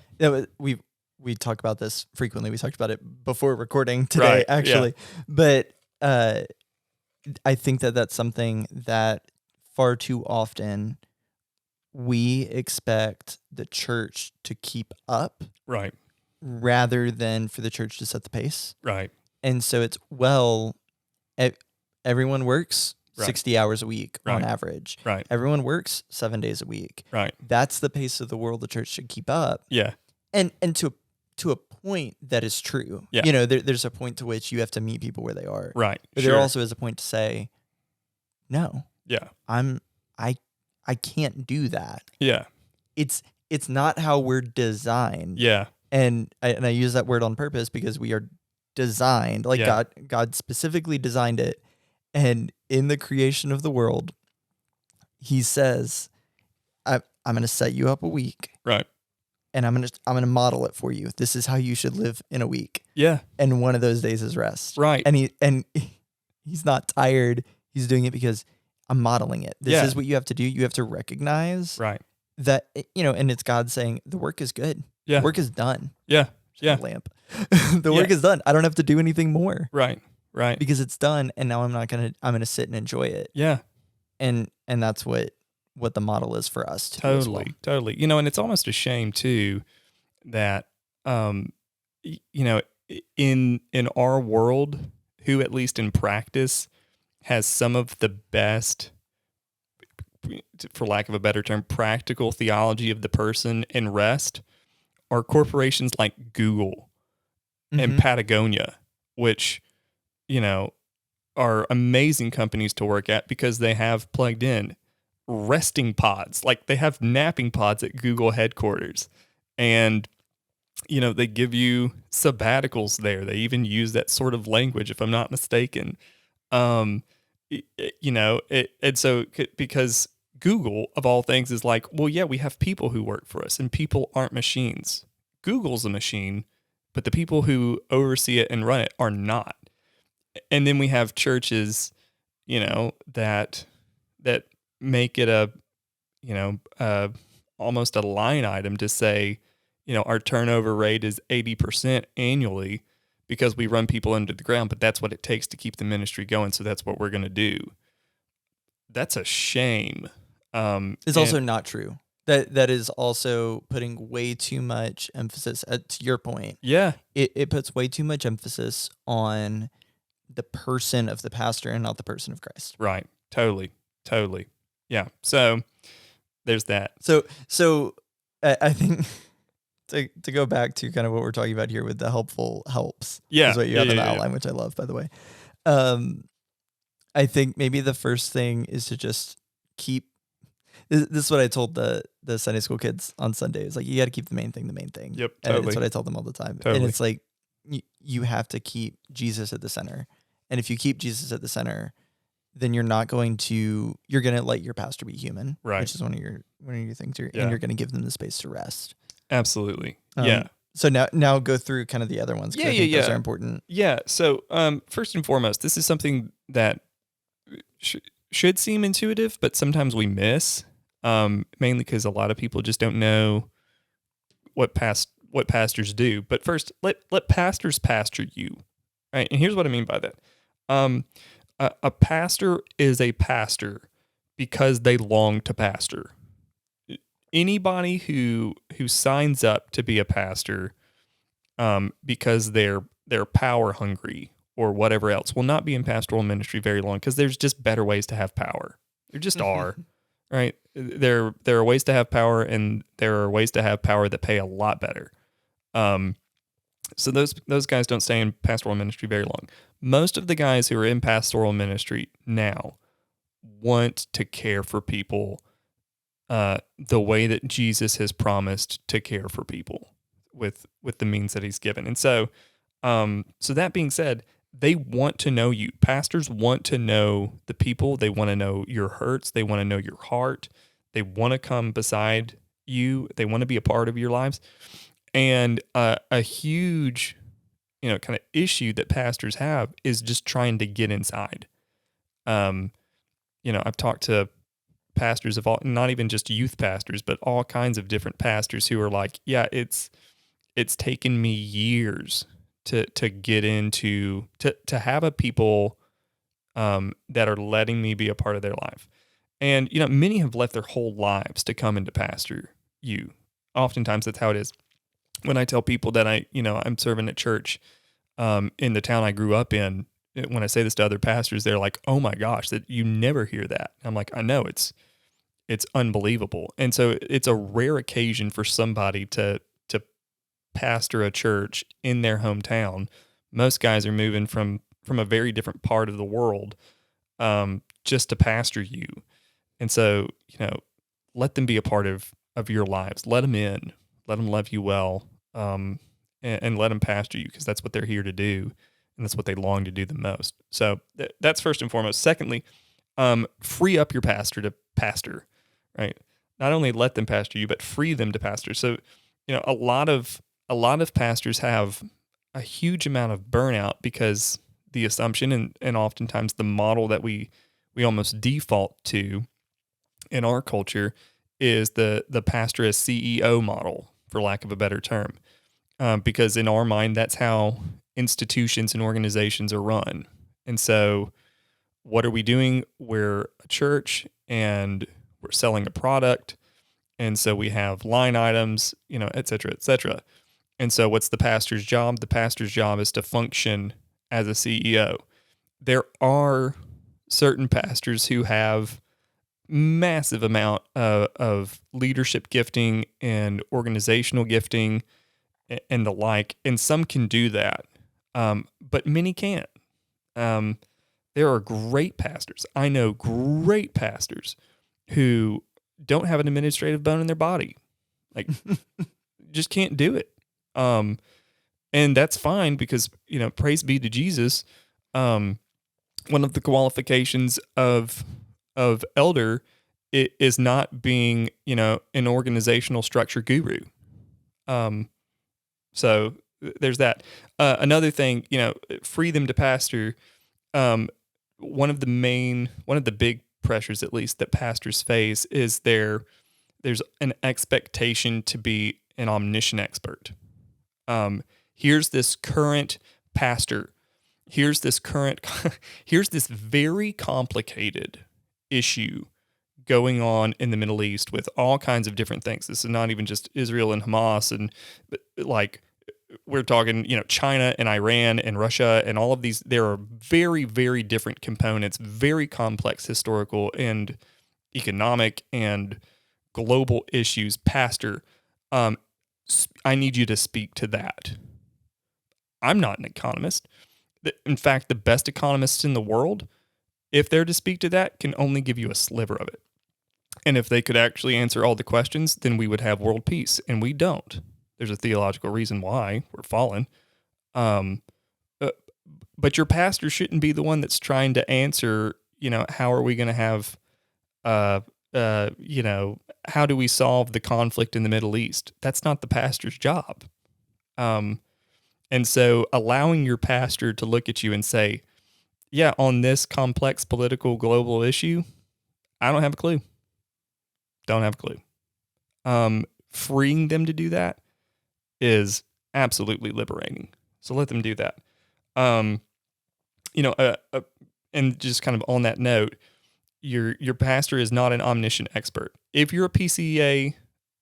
we talk about this frequently. We talked about it before recording today, right, actually. Yeah. But I think that's something that far too often we expect the church to keep up, right, rather than for the church to set the pace. right. And so it's, well, everyone works Right. 60 hours a week on Right. average. Right. Everyone works 7 days a week. Right. That's the pace of the world the church should keep up. Yeah. And to a point that is true. Yeah. You know, there's a point to which you have to meet people where they are. Right. But Sure. there also is a point to say, no, Yeah. I can't do that. Yeah. It's not how we're designed. Yeah. And I use that word on purpose because we are designed, like Yeah. God specifically designed it. And in the creation of the world, he says, I'm going to set you up a week. Right. And I'm going to model it for you. This is how you should live in a week. Yeah. And one of those days is rest. Right. And he's not tired. He's doing it because I'm modeling it. This Yeah. is what you have to do. You have to recognize Right. that, and it's God saying the work is good. Yeah. The work is done. Yeah. Yeah. Lamp. The work is done. I don't have to do anything more. Right. Right. Because it's done. And now I'm going to sit and enjoy it. Yeah. And that's what the model is for us too. As well. Totally. And it's almost a shame too that, in our world, who at least in practice has some of the best, for lack of a better term, practical theology of the person and rest are corporations like Google and Patagonia, which, are amazing companies to work at because they have plugged in resting pods. Like they have napping pods at Google headquarters. And, they give you sabbaticals there. They even use that sort of language, if I'm not mistaken. And so because Google, of all things, is like, well, yeah, we have people who work for us and people aren't machines. Google's a machine, but the people who oversee it and run it are not. And then we have churches, that make it almost a line item to say, our turnover rate is 80% annually because we run people into the ground, but that's what it takes to keep the ministry going. So that's what we're going to do. That's a shame. It's also not true. That is also putting way too much emphasis, to your point. Yeah. It puts way too much emphasis on the person of the pastor and not the person of Christ. Right. Totally. Yeah. So there's that. So I think to go back to kind of what we're talking about here with the helpful helps. Yeah. Is what you have in the outline, which I love, by the way. I think maybe the first thing is to just keep. This is what I told the Sunday school kids on Sundays. Like, you got to keep the main thing the main thing. Yep. And Totally. it's what I tell them all the time. Totally. And it's like you have to keep Jesus at the center. And if you keep Jesus at the center, then you're going to let your pastor be human, right? Which is one of your things. And you're going to give them the space to rest. Absolutely. Yeah. So now go through kind of the other ones. I think those are important. Yeah. So first and foremost, this is something that should seem intuitive, but sometimes we miss, mainly because a lot of people just don't know what pastors do. But first, let pastors pastor you, right? And here's what I mean by that. A pastor is a pastor because they long to pastor. Anybody who signs up to be a pastor because they're power hungry or whatever else will not be in pastoral ministry very long, because there's just better ways to have power. There just are, right? There are ways to have power, and there are ways to have power that pay a lot better. So those guys don't stay in pastoral ministry very long. Most of the guys who are in pastoral ministry now want to care for people the way that Jesus has promised to care for people with the means that he's given. And so that being said, they want to know you. Pastors want to know the people. They want to know your hurts. They want to know your heart. They want to come beside you. They want to be a part of your lives. And a huge, kind of issue that pastors have is just trying to get inside. I've talked to pastors of all, not even just youth pastors, but all kinds of different pastors who are like, yeah, it's taken me years to get into, to have a people that are letting me be a part of their life. And, many have left their whole lives to come into pastor you. Oftentimes that's how it is. When I tell people that I'm serving at church in the town I grew up in, when I say this to other pastors, they're like, "Oh my gosh, that you never hear that." I'm like, "I know, it's unbelievable." And so it's a rare occasion for somebody to pastor a church in their hometown. Most guys are moving from a very different part of the world, just to pastor you. And so, let them be a part of your lives. Let them in. Let them love you well, and let them pastor you, because that's what they're here to do, and that's what they long to do the most. So that's first and foremost. Secondly, free up your pastor to pastor, right? Not only let them pastor you, but free them to pastor. So, a lot of pastors have a huge amount of burnout because the assumption and oftentimes the model that we almost default to in our culture is the pastor as CEO model, for lack of a better term, because in our mind that's how institutions and organizations are run. And so, what are we doing? We're a church and we're selling a product, and so we have line items, et cetera, et cetera. And so, what's the pastor's job? The pastor's job is to function as a CEO. There are certain pastors who have massive amount of leadership gifting and organizational gifting and the like, and some can do that, but many can't. There are great pastors. I know great pastors who don't have an administrative bone in their body, like just can't do it. And that's fine, because praise be to Jesus. One of the qualifications of elder is not being an organizational structure guru. So there's that. Another thing, free them to pastor. One of the big pressures, at least, that pastors face is there's an expectation to be an omniscient expert. Here's this current pastor. Here's this very complicated issue going on in the Middle East with all kinds of different things. This is not even just Israel and Hamas, and like we're talking, China and Iran and Russia and all of these. There are very, very different components, very complex historical and economic and global issues. Pastor, I need you to speak to that. I'm not an economist. In fact, the best economists in the world, if they're to speak to that, can only give you a sliver of it. And if they could actually answer all the questions, then we would have world peace, and we don't. There's a theological reason why we're fallen. But your pastor shouldn't be the one that's trying to answer, how are we going to have, how do we solve the conflict in the Middle East? That's not the pastor's job. And so allowing your pastor to look at you and say, yeah, on this complex political global issue, I don't have a clue. Don't have a clue. Freeing them to do that is absolutely liberating. So let them do that. And just kind of on that note, your pastor is not an omniscient expert. If you're a PCEA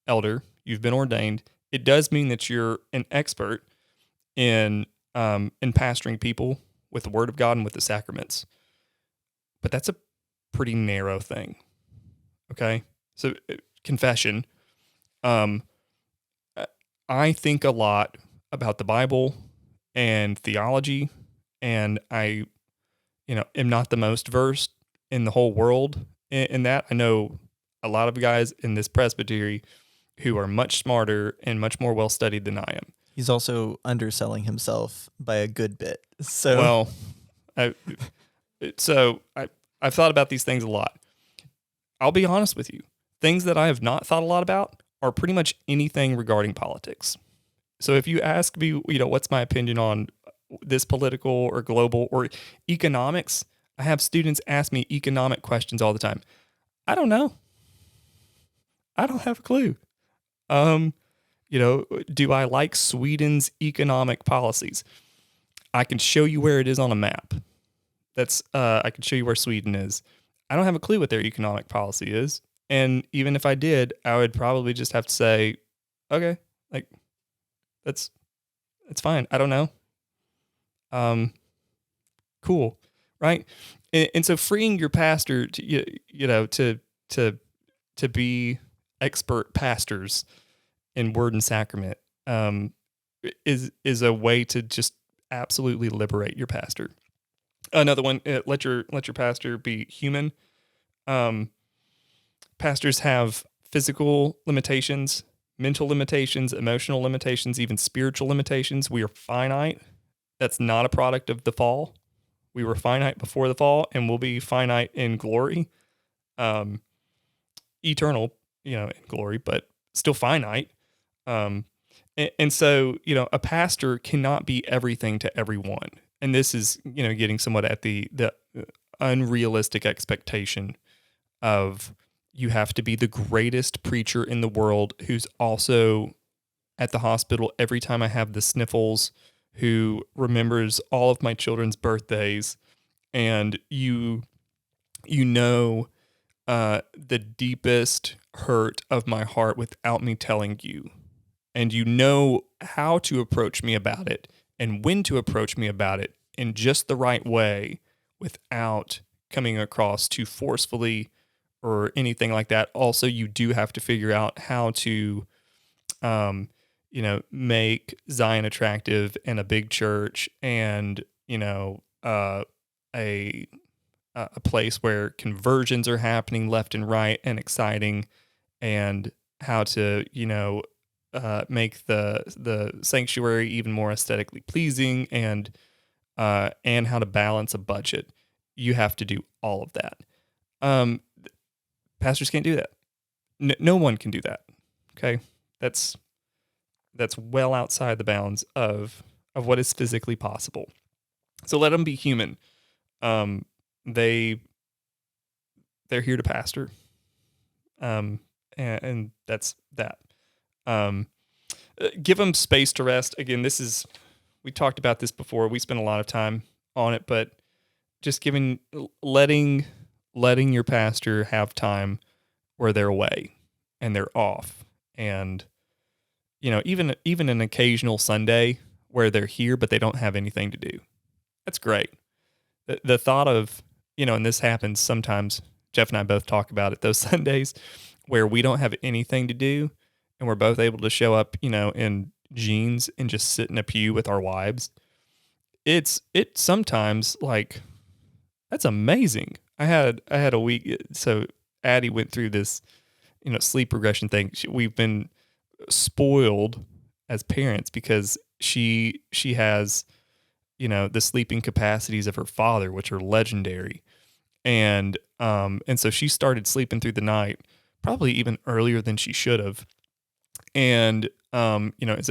elder, you've been ordained, it does mean that you're an expert in pastoring people with the Word of God and with the sacraments. But that's a pretty narrow thing. Okay? So confession. I think a lot about the Bible and theology, and I, am not the most versed in the whole world in that. I know a lot of guys in this presbytery who are much smarter and much more well-studied than I am. He's also underselling himself by a good bit. So, I've thought about these things a lot. I'll be honest with you. Things that I have not thought a lot about are pretty much anything regarding politics. So if you ask me, what's my opinion on this political or global or economics, I have students ask me economic questions all the time. I don't know. I don't have a clue. Do I like Sweden's economic policies? I can show you where it is on a map. I can show you where Sweden is. I don't have a clue what their economic policy is. And even if I did, I would probably just have to say, okay, like that's fine. I don't know. Cool, right? And so freeing your pastor to to be expert pastors in word and sacrament is a way to just absolutely liberate your pastor. Another one, let your pastor be human. Pastors have physical limitations, mental limitations, emotional limitations, even spiritual limitations. We are finite. That's not a product of the fall. We were finite before the fall, and we'll be finite in glory, eternal, in glory, but still finite. And so, a pastor cannot be everything to everyone. And this is, getting somewhat at the unrealistic expectation of you have to be the greatest preacher in the world who's also at the hospital every time I have the sniffles, who remembers all of my children's birthdays, and the deepest hurt of my heart without me telling you. And you know how to approach me about it and when to approach me about it in just the right way without coming across too forcefully or anything like that. Also, you do have to figure out how to, make Zion attractive and a big church and, a place where conversions are happening left and right and exciting, and how to, make the sanctuary even more aesthetically pleasing, and how to balance a budget. You have to do all of that. Pastors can't do that. No one can do that. Okay, that's well outside the bounds of what is physically possible. So let them be human. They're here to pastor. And that's that. Give them space to rest. Again, we talked about this before. We spent a lot of time on it, but just letting your pastor have time where they're away and they're off. And, even an occasional Sunday where they're here, but they don't have anything to do. That's great. The thought of, and this happens sometimes, Jeff and I both talk about it, those Sundays where we don't have anything to do and we're both able to show up, in jeans and just sit in a pew with our wives. It's sometimes like, that's amazing. I had a week. So Addie went through this, sleep regression thing. We've been spoiled as parents because she has, the sleeping capacities of her father, which are legendary. And so she started sleeping through the night, probably even earlier than she should have. And, is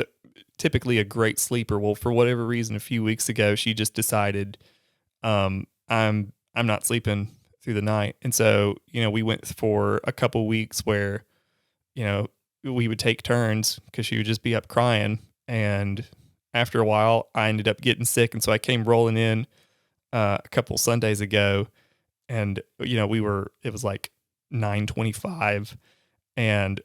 typically a great sleeper. Well, for whatever reason, a few weeks ago, she just decided, I'm not sleeping through the night. And so, we went for a couple weeks where, we would take turns because she would just be up crying. And after a while, I ended up getting sick. And so I came rolling in a couple Sundays ago, and, it was like 9:25, and,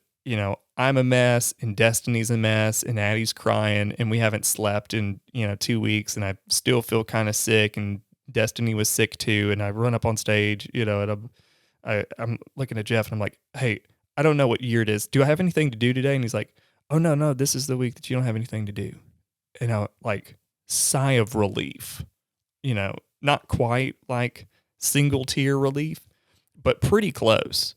I'm a mess, and Destiny's a mess, and Addie's crying, and we haven't slept in, 2 weeks, and I still feel kind of sick, and Destiny was sick too. And I run up on stage, and I'm looking at Jeff, and I'm like, hey, I don't know what year it is. Do I have anything to do today? And he's like, oh, no, this is the week that you don't have anything to do. And I like, sigh of relief, not quite like single tear relief, but pretty close.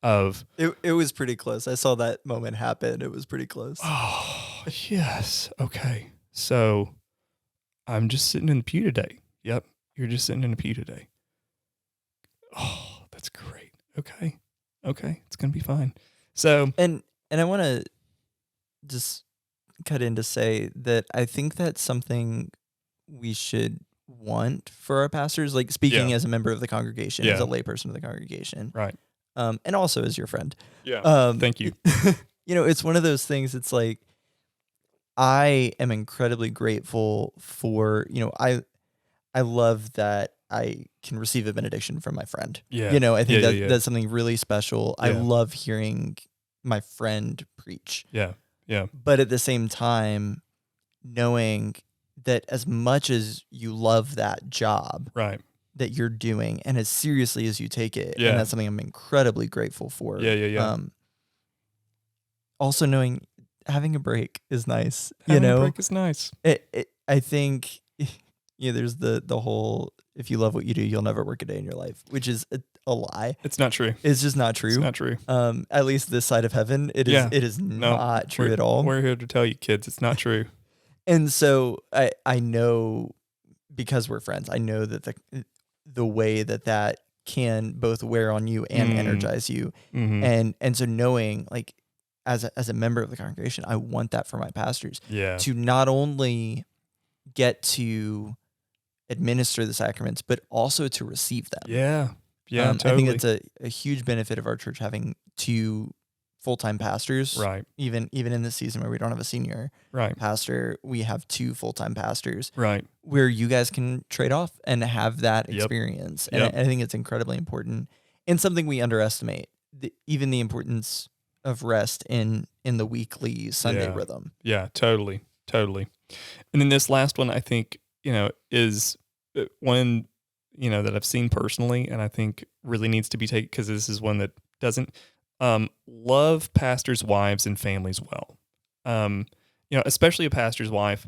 It was pretty close. I saw that moment happen. It was pretty close. Oh, yes. Okay. So I'm just sitting in the pew today. Yep. You're just sitting in the pew today. Oh, that's great. Okay. It's going to be fine. So, and I want to just cut in to say that I think that's something we should want for our pastors, like speaking as a member of the congregation, as a layperson of the congregation. Right. And also as your friend. Yeah. Thank you. It's one of those things. It's like, I am incredibly grateful for, I love that I can receive a benediction from my friend. Yeah. I think that's something really special. Yeah. I love hearing my friend preach. Yeah. Yeah. But at the same time, knowing that as much as you love that job Right. that you're doing, and as seriously as you take it, Yeah. and that's something I'm incredibly grateful for. Yeah. Also knowing having a break is nice. Having a break is nice. I think there's the whole, if you love what you do, you'll never work a day in your life, which is a lie. It's not true. It's just not true. It's not true. At least this side of heaven, it is not true at all. We're here to tell you, kids, it's not true. And so I know, because we're friends, I know that the way that can both wear on you and energize you. Mm-hmm. And so knowing, like, as a member of the congregation, I want that for my pastors. Yeah. To not only get to administer the sacraments, but also to receive them. Yeah. Yeah, totally. I think it's a huge benefit of our church having 2 full-time pastors. Right. Even in this season where we don't have a senior pastor, we have 2 full-time pastors. Right. Where you guys can trade off and have that experience. And I think it's incredibly important, and something we underestimate, even the importance of rest in the weekly Sunday rhythm. Yeah, totally. And then this last one, I think, is one, that I've seen personally, and I think really needs to be taken, because this is one that doesn't love pastors' wives and families well. Especially a pastor's wife.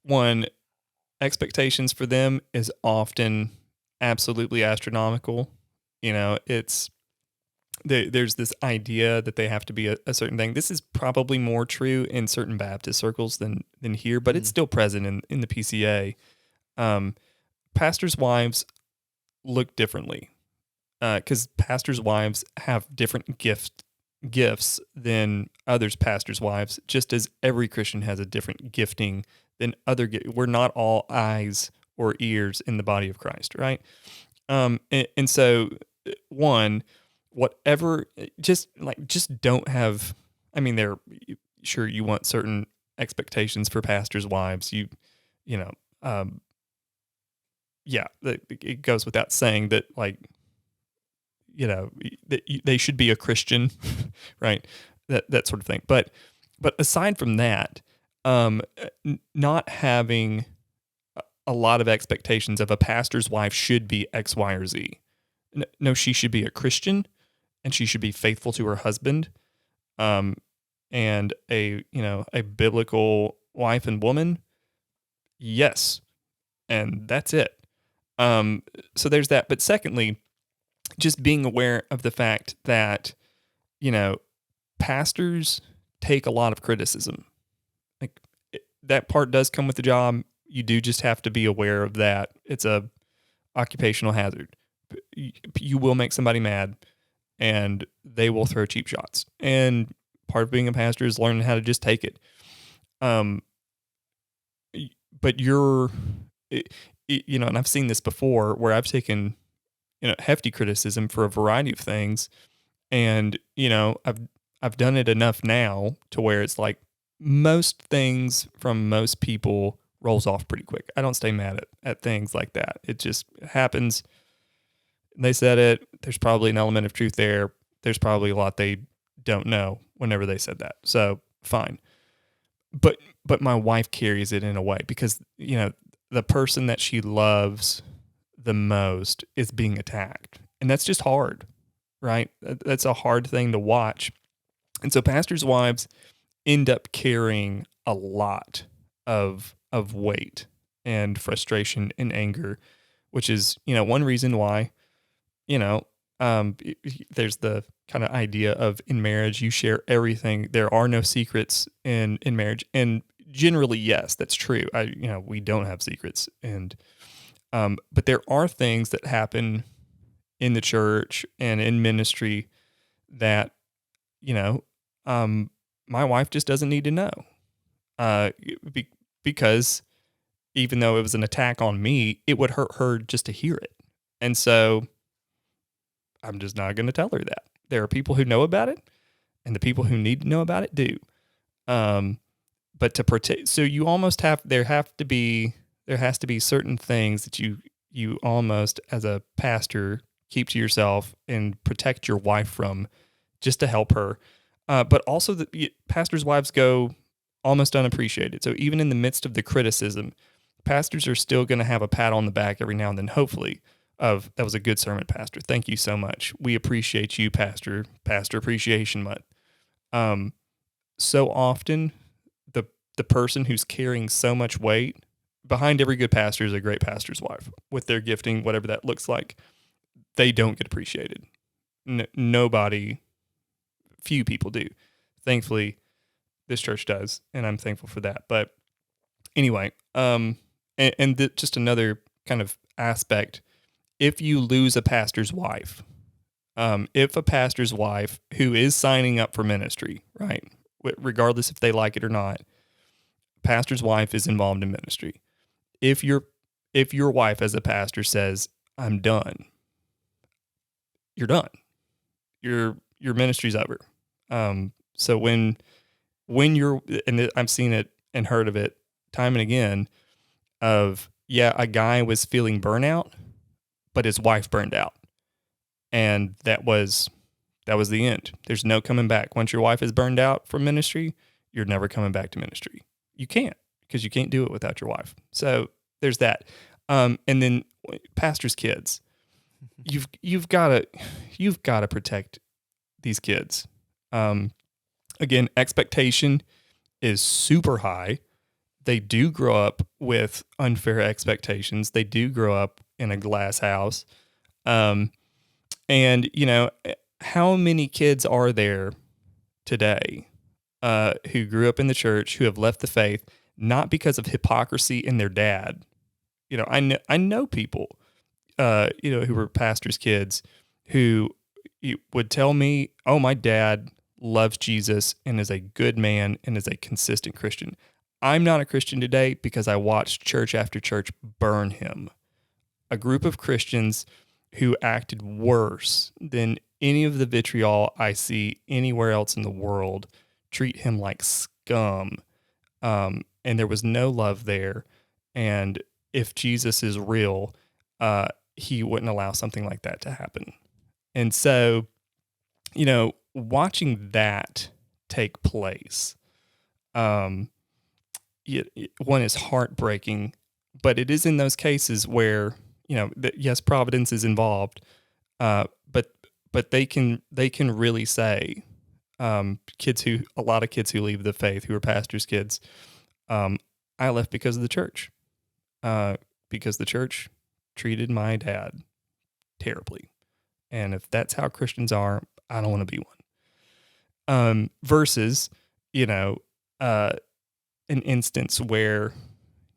One, expectations for them is often absolutely astronomical. There's this idea that they have to be a certain thing. This is probably more true in certain Baptist circles than here, but it's still present in the PCA. Pastors' wives look differently, because pastors' wives have different gifts than others' pastors' wives, just as every Christian has a different gifting than other. We're not all eyes or ears in the body of Christ, right? And so, one, whatever, just don't have. I mean, sure, you want certain expectations for pastors' wives. It goes without saying that, that they should be a Christian, right? That sort of thing. But aside from that, not having a lot of expectations of a pastor's wife should be X, Y, or Z. No, she should be a Christian, and she should be faithful to her husband, and a biblical wife and woman. Yes, and that's it. So there's that. But secondly, just being aware of the fact that, pastors take a lot of criticism. That part does come with the job. You do just have to be aware of that. It's a occupational hazard. You will make somebody mad, and they will throw cheap shots. And part of being a pastor is learning how to just take it. But and I've seen this before where I've taken, hefty criticism for a variety of things. And, I've done it enough now to where it's like most things from most people rolls off pretty quick. I don't stay mad at things like that. It just happens. They said it. There's probably an element of truth there. There's probably a lot they don't know whenever they said that. So fine. But my wife carries it in a way because, the person that she loves the most is being attacked. And that's just hard, right? That's a hard thing to watch. And so pastors' wives end up carrying a lot of weight and frustration and anger, which is, one reason why, there's the kind of idea of in marriage, you share everything. There are no secrets in marriage. And generally, yes, that's true. We don't have secrets. And, but there are things that happen in the church and in ministry that, my wife just doesn't need to know. Because even though it was an attack on me, it would hurt her just to hear it. And so I'm just not going to tell her that. There are people who know about it, and the people who need to know about it do. But to protect, so you almost have, there has to be certain things that you almost, as a pastor, keep to yourself and protect your wife from, just to help her. But also the pastors' wives go almost unappreciated. So even in the midst of the criticism, pastors are still going to have a pat on the back every now and then, hopefully, of that was a good sermon, Pastor. Thank you so much. We appreciate you, Pastor. Pastor Appreciation Month. So often, the person who's carrying so much weight behind every good pastor is a great pastor's wife with their gifting, whatever that looks like. They don't get appreciated. Nobody, few people do. Thankfully, this church does, and I'm thankful for that. But anyway, just another kind of aspect, if you lose a pastor's wife, if a pastor's wife who is signing up for ministry, right, regardless if they like it or not, pastor's wife is involved in ministry. If your wife as a pastor says, I'm done, you're done. Your ministry's over. So when you're, and I've seen it and heard of it time and again, of, a guy was feeling burnout, but his wife burned out. And that was the end. There's no coming back. Once your wife is burned out from ministry, you're never coming back to ministry. You can't, because you can't do it without your wife. So there's that. And then pastors' kids, you've got to protect these kids. Again, expectation is super high. They do grow up with unfair expectations. They do grow up in a glass house. And how many kids are there today who grew up in the church, who have left the faith, not because of hypocrisy in their dad? I know people, who were pastors' kids who would tell me, oh, my dad loves Jesus and is a good man and is a consistent Christian. I'm not a Christian today because I watched church after church burn him. A group of Christians who acted worse than any of the vitriol I see anywhere else in the world treat him like scum. And there was no love there. And if Jesus is real, he wouldn't allow something like that to happen. And so, watching that take place, one is heartbreaking, but it is in those cases where, yes, providence is involved, but they can really say, a lot of kids who leave the faith, who are pastors' kids, I left because of the church, because the church treated my dad terribly. And if that's how Christians are, I don't want to be one. Versus, an instance where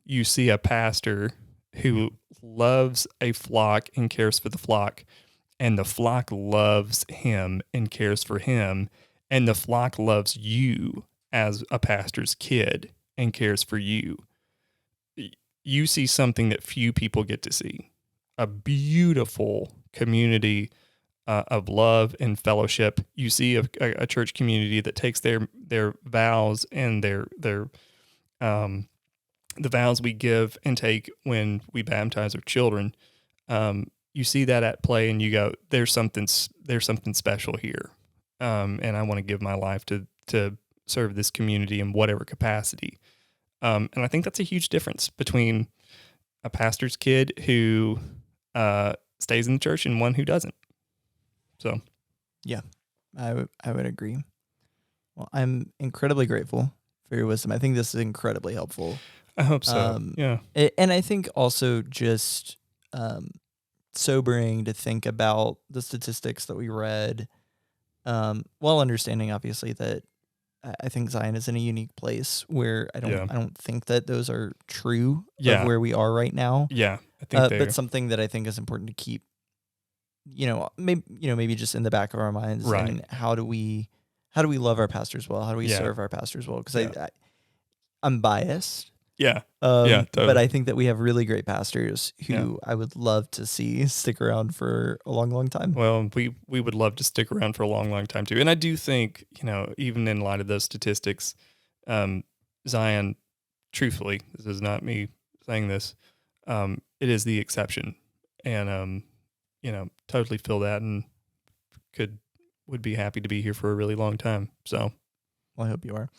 you see a pastor who loves a flock and cares for the flock, and the flock loves him and cares for him, and the flock loves you as a pastor's kid and cares for you. You see something that few people get to see. A beautiful community of love and fellowship. You see a church community that takes their vows and the vows we give and take when we baptize our children. You see that at play, and you go, there's something special here, and I want to give my life to serve this community in whatever capacity. And I think that's a huge difference between a pastor's kid who stays in the church and one who doesn't. So, yeah, I would agree. Well, I'm incredibly grateful for your wisdom. I think this is incredibly helpful. I hope so. Yeah. And I think also just sobering to think about the statistics that we read, while understanding obviously that I think Zion is in a unique place where I don't think that those are true of where we are right now. Yeah, I think but something that I think is important to keep, maybe just in the back of our minds. Right. And how do we love our pastors well? How do we serve our pastors well? Because I'm biased. Yeah. Totally. But I think that we have really great pastors who I would love to see stick around for a long, long time. Well, we would love to stick around for a long, long time too. And I do think, even in light of those statistics, Zion, truthfully, this is not me saying this, it is the exception. And, totally feel that and would be happy to be here for a really long time. So. Well, I hope you are.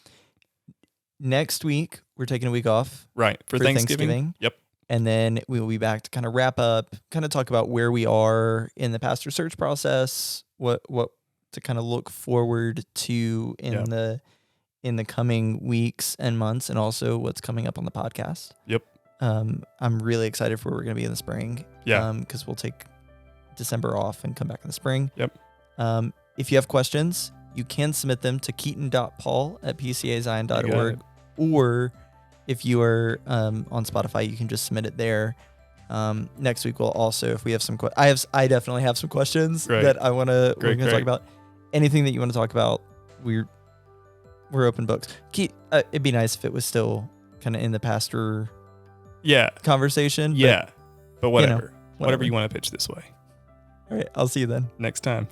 next week we're taking a week off Right. For Thanksgiving. Yep. and then we will be back to kind of wrap up, kind of talk about where we are in the pastor search process, what to kind of look forward to in the coming weeks and months, and also what's coming up on the podcast. Yep. I'm really excited for where we're going to be in the spring. Yeah. Because we'll take December off and come back in the spring. Yep. If you have questions, you can submit them to keaton.paul@pcazion.org, or if you are on Spotify, you can just submit it there. Next week we'll also, if we have some, I definitely have some questions that we're going to talk about. Anything that you want to talk about, we're open books. It'd be nice if it was still kind of in the pastor conversation. Yeah, but whatever you want to pitch this way. All right, I'll see you then. Next time.